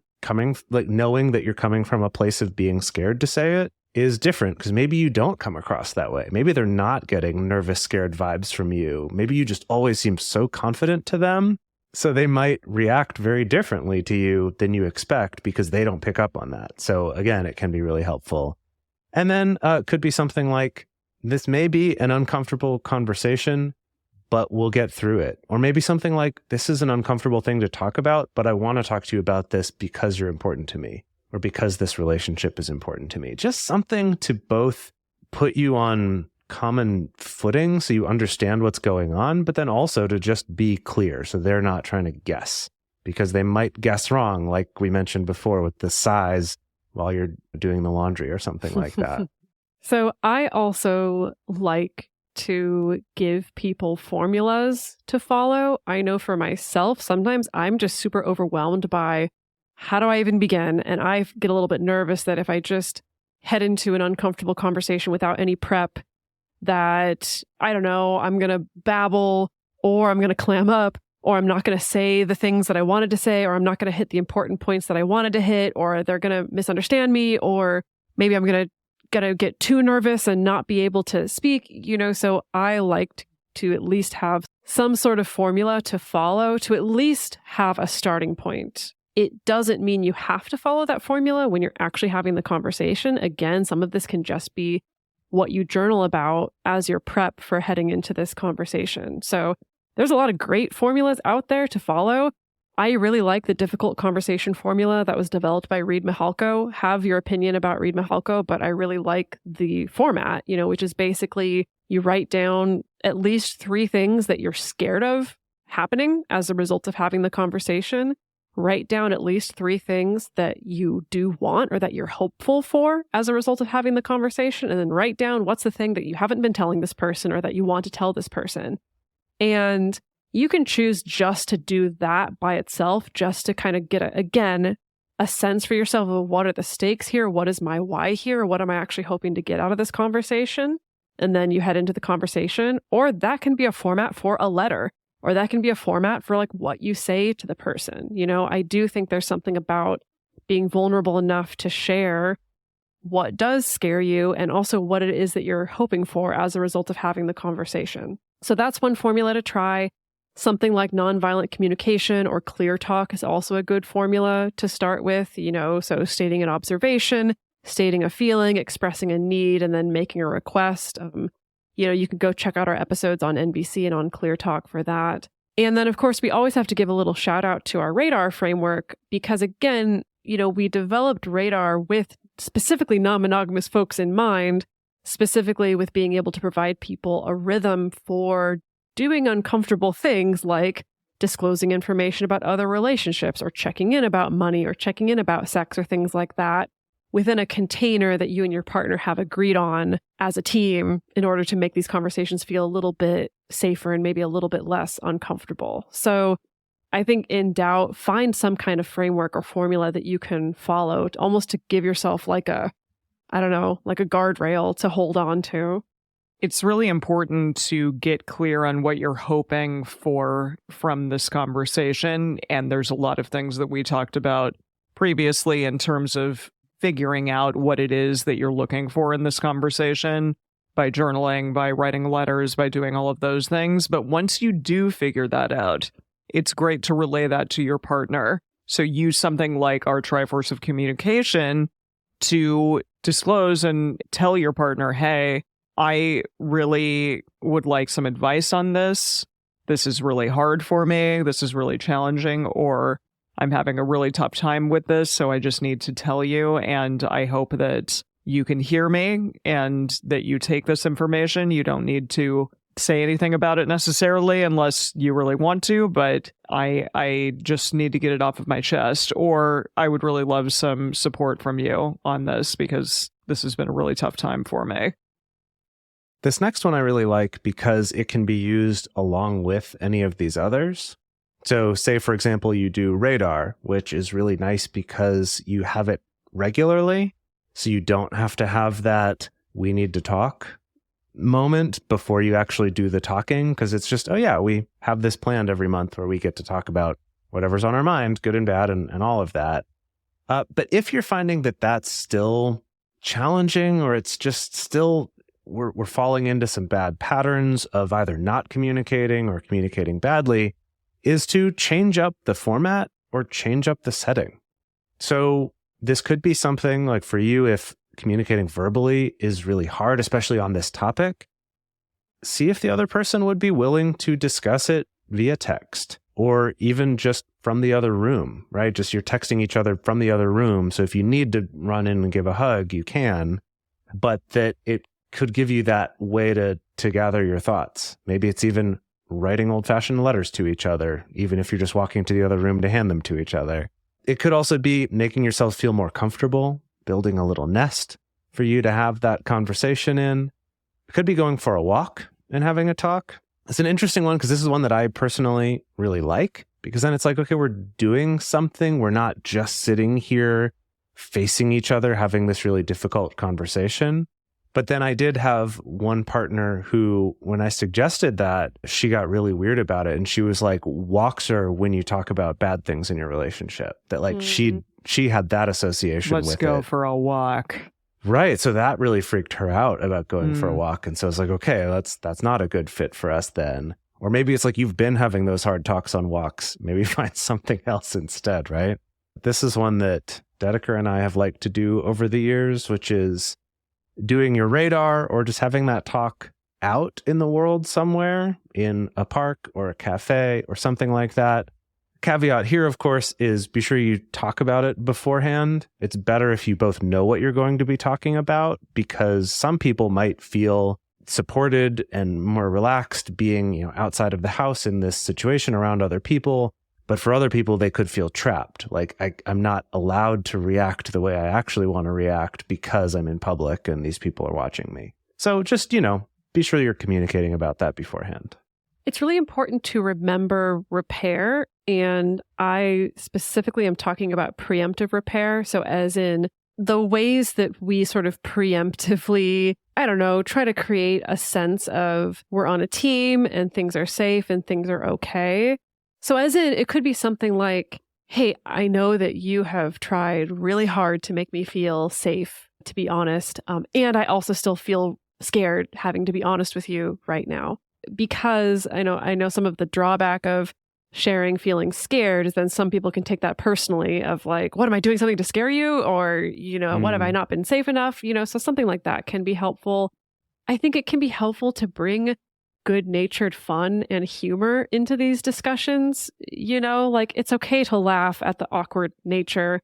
Knowing that you're coming from a place of being scared to say it is different, because maybe you don't come across that way. Maybe they're not getting nervous, scared vibes from you. Maybe you just always seem so confident to them. So they might react very differently to you than you expect because they don't pick up on that. So again, it can be really helpful. And then it could be something like, this may be an uncomfortable conversation, but we'll get through it. Or maybe something like, this is an uncomfortable thing to talk about, but I want to talk to you about this because you're important to me, or because this relationship is important to me. Just something to both put you on common footing so you understand what's going on, but then also to just be clear so they're not trying to guess, because they might guess wrong, like we mentioned before with the size while you're doing the laundry or something like that. So I also like to give people formulas to follow. I know for myself, sometimes I'm just super overwhelmed by how do I even begin? And I get a little bit nervous that if I just head into an uncomfortable conversation without any prep, that, I don't know, I'm going to babble, or I'm going to clam up, or I'm not going to say the things that I wanted to say, or I'm not going to hit the important points that I wanted to hit, or they're going to misunderstand me, or maybe I'm going to get too nervous and not be able to speak, So I like to at least have some sort of formula to follow to at least have a starting point. It doesn't mean you have to follow that formula when you're actually having the conversation. Again, some of this can just be what you journal about as your prep for heading into this conversation. So there's a lot of great formulas out there to follow. I really like the difficult conversation formula that was developed by Reid Mihalko. Have your opinion about Reid Mihalko, but I really like the format, which is basically you write down at least 3 things that you're scared of happening as a result of having the conversation. Write down at least 3 things that you do want or that you're hopeful for as a result of having the conversation. And then write down what's the thing that you haven't been telling this person or that you want to tell this person. And you can choose just to do that by itself, just to kind of get, a sense for yourself of what are the stakes here? What is my why here? What am I actually hoping to get out of this conversation? And then you head into the conversation. Or that can be a format for a letter. Or that can be a format for like what you say to the person. I do think there's something about being vulnerable enough to share what does scare you and also what it is that you're hoping for as a result of having the conversation. So that's one formula to try. Something like nonviolent communication or clear talk is also a good formula to start with, so stating an observation, stating a feeling, expressing a need, and then making a request. You can go check out our episodes on NBC and on Clear Talk for that. And then, of course, we always have to give a little shout out to our radar framework because, again, we developed radar with specifically non-monogamous folks in mind, specifically with being able to provide people a rhythm for doing uncomfortable things like disclosing information about other relationships or checking in about money or checking in about sex or things like that within a container that you and your partner have agreed on as a team in order to make these conversations feel a little bit safer and maybe a little bit less uncomfortable. So I think in doubt, find some kind of framework or formula that you can follow almost to give yourself like a guardrail to hold on to. It's really important to get clear on what you're hoping for from this conversation. And there's a lot of things that we talked about previously in terms of figuring out what it is that you're looking for in this conversation by journaling, by writing letters, by doing all of those things. But once you do figure that out, it's great to relay that to your partner. So use something like our Triforce of Communication to disclose and tell your partner, hey, I really would like some advice on this. This is really hard for me. This is really challenging. Or I'm having a really tough time with this, so I just need to tell you, and I hope that you can hear me and that you take this information. You don't need to say anything about it necessarily unless you really want to, but I just need to get it off of my chest. Or I would really love some support from you on this because this has been a really tough time for me. This next one I really like because it can be used along with any of these others. So say, for example, you do radar, which is really nice because you have it regularly. So you don't have to have that we need to talk moment before you actually do the talking. Because it's just, oh yeah, we have this planned every month where we get to talk about whatever's on our mind, good and bad, and all of that. But if you're finding that that's still challenging or it's just still we're falling into some bad patterns of either not communicating or communicating badly, is to change up the format or change up the setting. So this could be something like for you, if communicating verbally is really hard, especially on this topic, see if the other person would be willing to discuss it via text or even just from the other room, right? Just you're texting each other from the other room. So if you need to run in and give a hug, you can, but that it could give you that way to gather your thoughts. Maybe it's even writing old-fashioned letters to each other, even if you're just walking to the other room to hand them to each other. It could also be making yourself feel more comfortable, building a little nest for you to have that conversation in. It could be going for a walk and having a talk. It's an interesting one because this is one that I personally really like, because then it's like, okay, we're doing something. We're not just sitting here facing each other, having this really difficult conversation. But then I did have one partner who, when I suggested that, she got really weird about it. And she was like, walks are when you talk about bad things in your relationship. That like she had that association with it. Let's go for a walk. Right. So that really freaked her out about going for a walk. And so I was like, okay, that's not a good fit for us then. Or maybe it's like you've been having those hard talks on walks. Maybe find something else instead, right? This is one that Dedeker and I have liked to do over the years, which is doing your radar or just having that talk out in the world somewhere, in a park or a cafe or something like that. Caveat here, of course, is be sure you talk about it beforehand. It's better if you both know what you're going to be talking about, because some people might feel supported and more relaxed being, outside of the house in this situation around other people. But for other people, they could feel trapped. Like I'm not allowed to react the way I actually want to react because I'm in public and these people are watching me. So just, be sure you're communicating about that beforehand. It's really important to remember repair. And I specifically am talking about preemptive repair. So as in the ways that we sort of preemptively, try to create a sense of we're on a team and things are safe and things are okay. So as in, it could be something like, hey, I know that you have tried really hard to make me feel safe, to be honest. And I also still feel scared having to be honest with you right now, because I know some of the drawback of sharing feeling scared is then some people can take that personally of like, what, am I doing something to scare you? Or, what, have I not been safe enough? So something like that can be helpful. I think it can be helpful to bring good-natured fun and humor into these discussions. Like it's okay to laugh at the awkward nature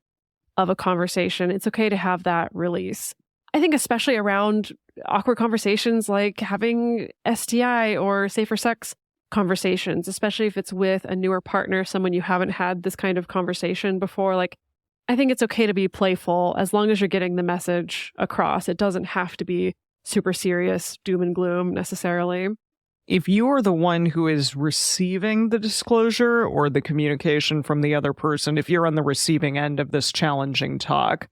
of a conversation. It's okay to have that release. I think especially around awkward conversations like having STI or safer sex conversations, especially if it's with a newer partner, someone you haven't had this kind of conversation before. Like, I think it's okay to be playful as long as you're getting the message across. It doesn't have to be super serious doom and gloom necessarily. If you're the one who is receiving the disclosure or the communication from the other person, if you're on the receiving end of this challenging talk,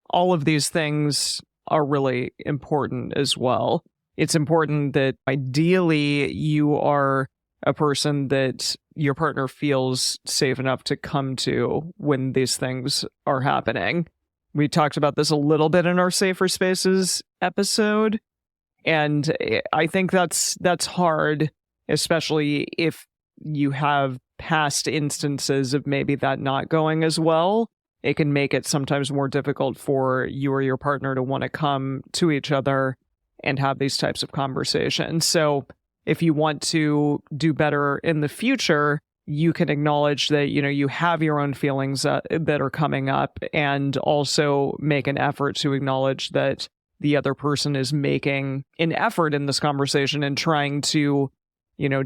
all of these things are really important as well. It's important that ideally you are a person that your partner feels safe enough to come to when these things are happening. We talked about this a little bit in our Safer Spaces episode, and I think that's hard, especially if you have past instances of maybe that not going as well. It can make it sometimes more difficult for you or your partner to want to come to each other and have these types of conversations. So if you want to do better in the future, you can acknowledge that, you have your own feelings that are coming up, and also make an effort to acknowledge that the other person is making an effort in this conversation and trying to,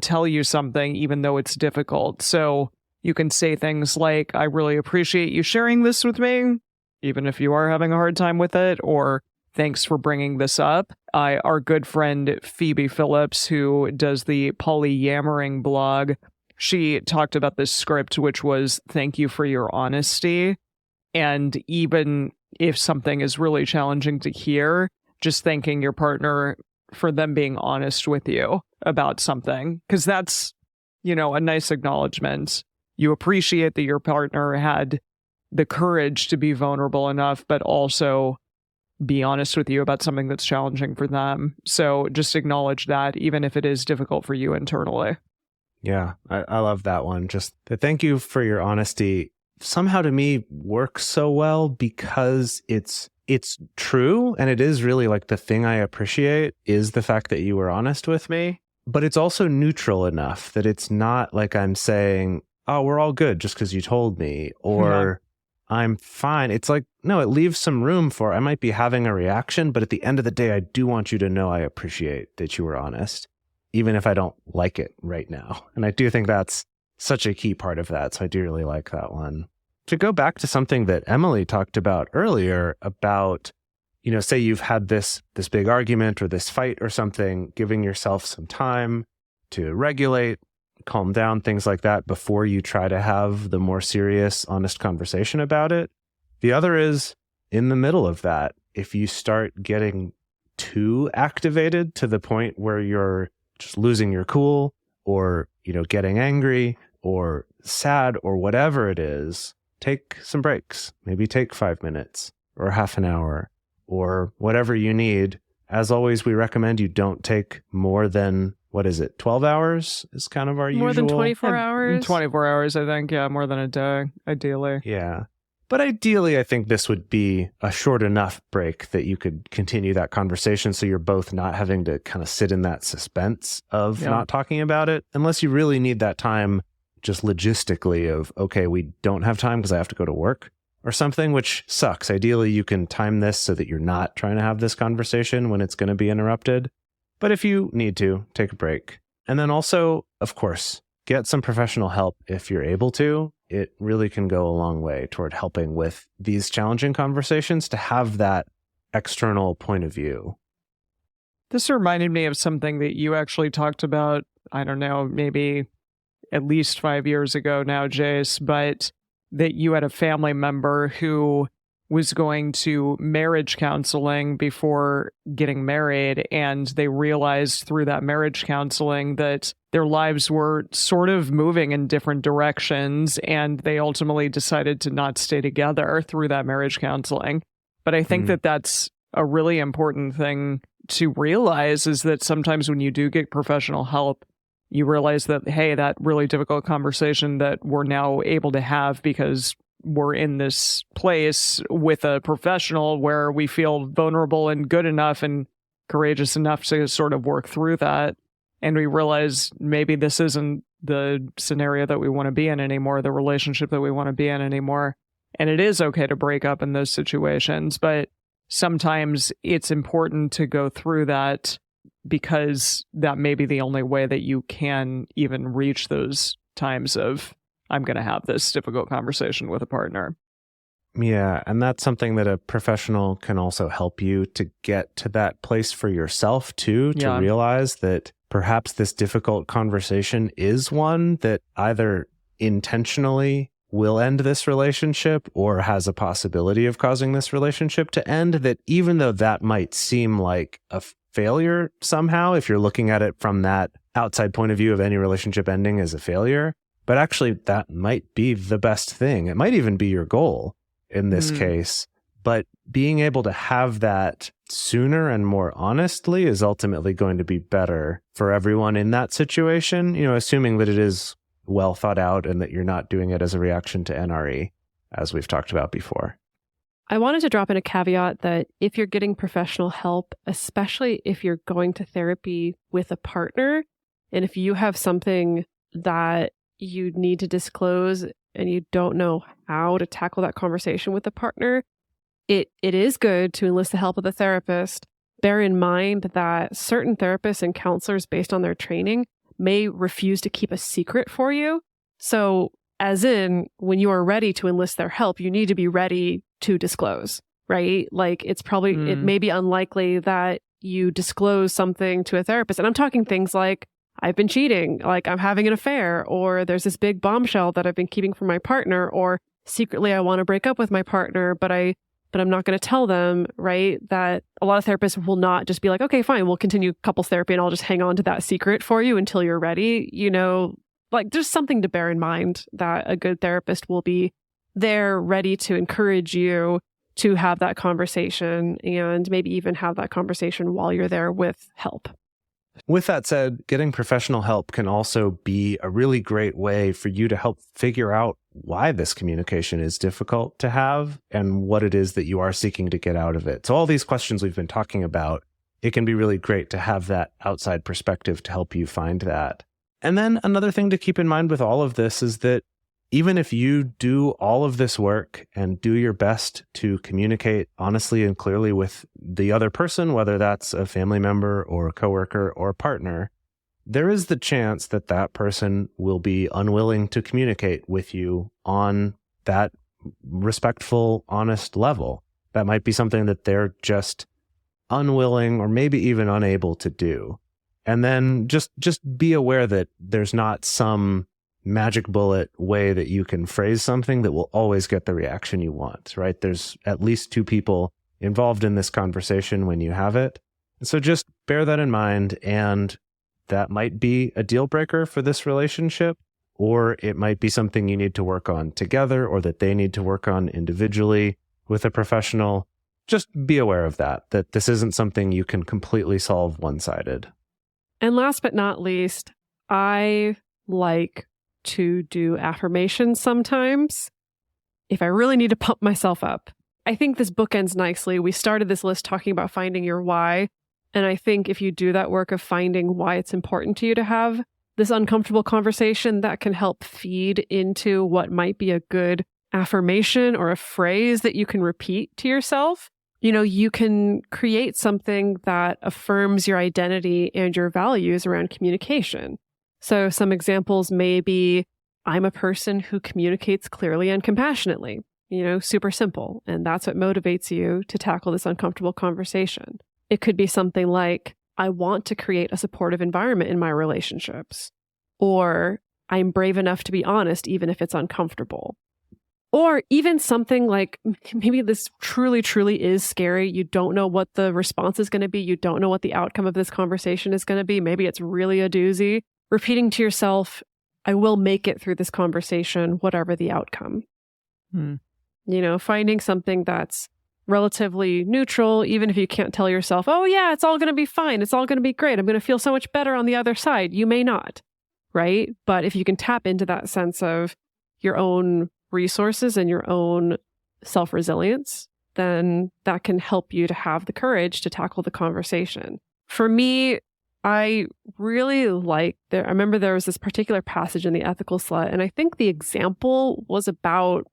tell you something, even though it's difficult. So you can say things like, I really appreciate you sharing this with me, even if you are having a hard time with it, or thanks for bringing this up. Our good friend Phoebe Phillips, who does the Polyamoring blog, she talked about this script, which was, thank you for your honesty. And even if something is really challenging to hear, just thanking your partner for them being honest with you about something, because that's, a nice acknowledgement. You appreciate that your partner had the courage to be vulnerable enough, but also be honest with you about something that's challenging for them. So just acknowledge that, even if it is difficult for you internally. Yeah, I love that one. Just the thank you for your honesty somehow to me works so well, because it's true. And it is really like the thing I appreciate is the fact that you were honest with me, but it's also neutral enough that it's not like I'm saying, oh, we're all good just because you told me, or I'm fine. It's like, no, it leaves some room for, I might be having a reaction, but at the end of the day, I do want you to know I appreciate that you were honest, even if I don't like it right now. And I do think that's such a key part of that. So I do really like that one. To go back to something that Emily talked about earlier about, say you've had this big argument or this fight or something, giving yourself some time to regulate, calm down, things like that before you try to have the more serious, honest conversation about it. The other is in the middle of that. If you start getting too activated to the point where you're just losing your cool, or, getting angry or sad or whatever it is, take some breaks. Maybe take 5 minutes or half an hour or whatever you need. As always, we recommend you don't take more than what is it, 12 hours is kind of our usual. More than 24 hours? 24 hours, I think. Yeah, more than a day, ideally. Yeah. But ideally, I think this would be a short enough break that you could continue that conversation so you're both not having to kind of sit in that suspense of not talking about it, unless you really need that time just logistically of, okay, we don't have time because I have to go to work or something, which sucks. Ideally, you can time this so that you're not trying to have this conversation when it's going to be interrupted. But if you need to, take a break. And then also, of course, get some professional help if you're able to. It really can go a long way toward helping with these challenging conversations to have that external point of view. This reminded me of something that you actually talked about, I don't know, maybe at least 5 years ago now, Jase, but that you had a family member who was going to marriage counseling before getting married, and they realized through that marriage counseling that their lives were sort of moving in different directions, and they ultimately decided to not stay together through that marriage counseling. But I think that that's a really important thing to realize, is that sometimes when you do get professional help, you realize that, hey, that really difficult conversation that we're now able to have because we're in this place with a professional where we feel vulnerable and good enough and courageous enough to sort of work through that. And we realize maybe this isn't the scenario that we want to be in anymore, the relationship that we want to be in anymore. And it is okay to break up in those situations, but sometimes it's important to go through that because that may be the only way that you can even reach those times of, I'm going to have this difficult conversation with a partner. Yeah, and that's something that a professional can also help you to get to that place for yourself too, to realize that perhaps this difficult conversation is one that either intentionally will end this relationship or has a possibility of causing this relationship to end, that even though that might seem like a failure somehow, if you're looking at it from that outside point of view of any relationship ending as a failure, but actually that might be the best thing. It might even be your goal in this case. But being able to have that sooner and more honestly is ultimately going to be better for everyone in that situation, you know, assuming that it is well thought out and that you're not doing it as a reaction to NRE, as we've talked about before. I wanted to drop in a caveat that if you're getting professional help, especially if you're going to therapy with a partner, and if you have something that you need to disclose and you don't know how to tackle that conversation with a partner, it is good to enlist the help of the therapist. Bear in mind that certain therapists and counselors, based on their training, may refuse to keep a secret for you. So, as in, when you are ready to enlist their help, you need to be ready to disclose, right? Like, it's probably, it may be unlikely that you disclose something to a therapist. And I'm talking things like, I've been cheating, like I'm having an affair, or there's this big bombshell that I've been keeping from my partner, or secretly I want to break up with my partner, but I'm not going to tell them, right? That a lot of therapists will not just be like, okay, fine, we'll continue couples therapy and I'll just hang on to that secret for you until you're ready. You know, like there's something to bear in mind, that a good therapist will be there ready to encourage you to have that conversation, and maybe even have that conversation while you're there with help. With that said, getting professional help can also be a really great way for you to help figure out why this communication is difficult to have and what it is that you are seeking to get out of it. So all these questions we've been talking about, it can be really great to have that outside perspective to help you find that. And then another thing to keep in mind with all of this is that even if you do all of this work and do your best to communicate honestly and clearly with the other person, whether that's a family member or a coworker or a partner, there is the chance that that person will be unwilling to communicate with you on that respectful, honest level. That might be something that they're just unwilling or maybe even unable to do. And then just be aware that there's not some magic bullet way that you can phrase something that will always get the reaction you want, right? There's at least two people involved in this conversation when you have it. So just bear that in mind, and that might be a deal breaker for this relationship, or it might be something you need to work on together, or that they need to work on individually with a professional. Just be aware of that this isn't something you can completely solve one-sided. And last but not least, I like to do affirmations sometimes if I really need to pump myself up. I think this book ends nicely. We started this list talking about finding your why. And I think if you do that work of finding why it's important to you to have this uncomfortable conversation, that can help feed into what might be a good affirmation or a phrase that you can repeat to yourself. You know, you can create something that affirms your identity and your values around communication. So some examples may be, I'm a person who communicates clearly and compassionately. You know, super simple. And that's what motivates you to tackle this uncomfortable conversation. It could be something like, I want to create a supportive environment in my relationships. Or I'm brave enough to be honest, even if it's uncomfortable. Or even something like, maybe this truly, truly is scary. You don't know what the response is going to be. You don't know what the outcome of this conversation is going to be. Maybe it's really a doozy. Repeating to yourself, I will make it through this conversation, whatever the outcome. You know, finding something that's relatively neutral, even if you can't tell yourself, oh yeah, it's all going to be fine. It's all going to be great. I'm going to feel so much better on the other side. You may not, right? But if you can tap into that sense of your own resources and your own self-resilience, then that can help you to have the courage to tackle the conversation. For me, I really I remember there was this particular passage in The Ethical Slut, and I think the example was about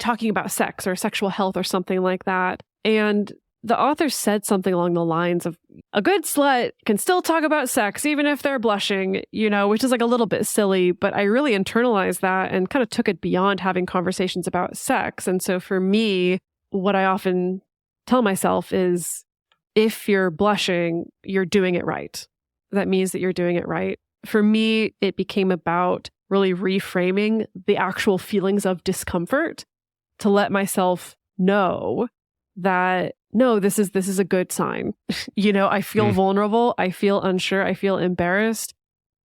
talking about sex or sexual health or something like that. And the author said something along the lines of, a good slut can still talk about sex even if they're blushing, you know, which is like a little bit silly, but I really internalized that and kind of took it beyond having conversations about sex. And so for me, what I often tell myself is, if you're blushing, you're doing it right. That means that you're doing it right. For me, it became about really reframing the actual feelings of discomfort to let myself know that, no, this is a good sign. You know, I feel vulnerable. I feel unsure. I feel embarrassed.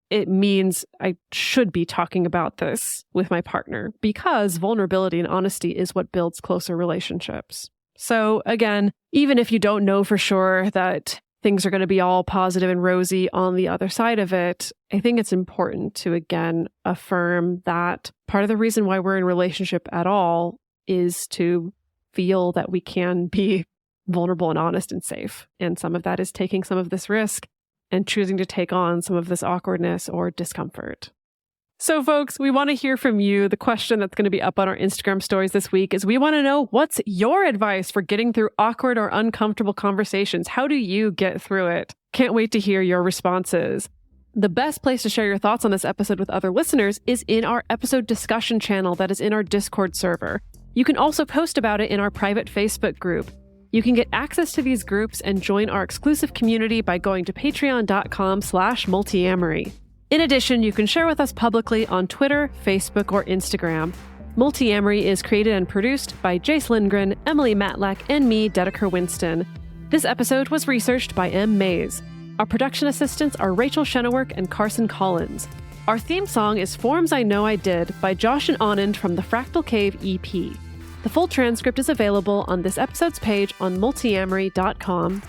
It means I should be talking about this with my partner, because vulnerability and honesty is what builds closer relationships. So again, even if you don't know for sure that things are going to be all positive and rosy on the other side of it, I think it's important to, again, affirm that part of the reason why we're in a relationship at all is to feel that we can be vulnerable and honest and safe. And some of that is taking some of this risk and choosing to take on some of this awkwardness or discomfort. So folks, we want to hear from you. The question that's going to be up on our Instagram stories this week is, we want to know, what's your advice for getting through awkward or uncomfortable conversations? How do you get through it? Can't wait to hear your responses. The best place to share your thoughts on this episode with other listeners is in our episode discussion channel that is in our Discord server. You can also post about it in our private Facebook group. You can get access to these groups and join our exclusive community by going to patreon.com/multiamory. In addition, you can share with us publicly on Twitter, Facebook, or Instagram. Multiamory is created and produced by Jase Lindgren, Emily Matlack, and me, Dedeker Winston. This episode was researched by M. Mays. Our production assistants are Rachel Shennework and Carson Collins. Our theme song is Forms I Know I Did by Josh and Anand from the Fractal Cave EP. The full transcript is available on this episode's page on multiamory.com.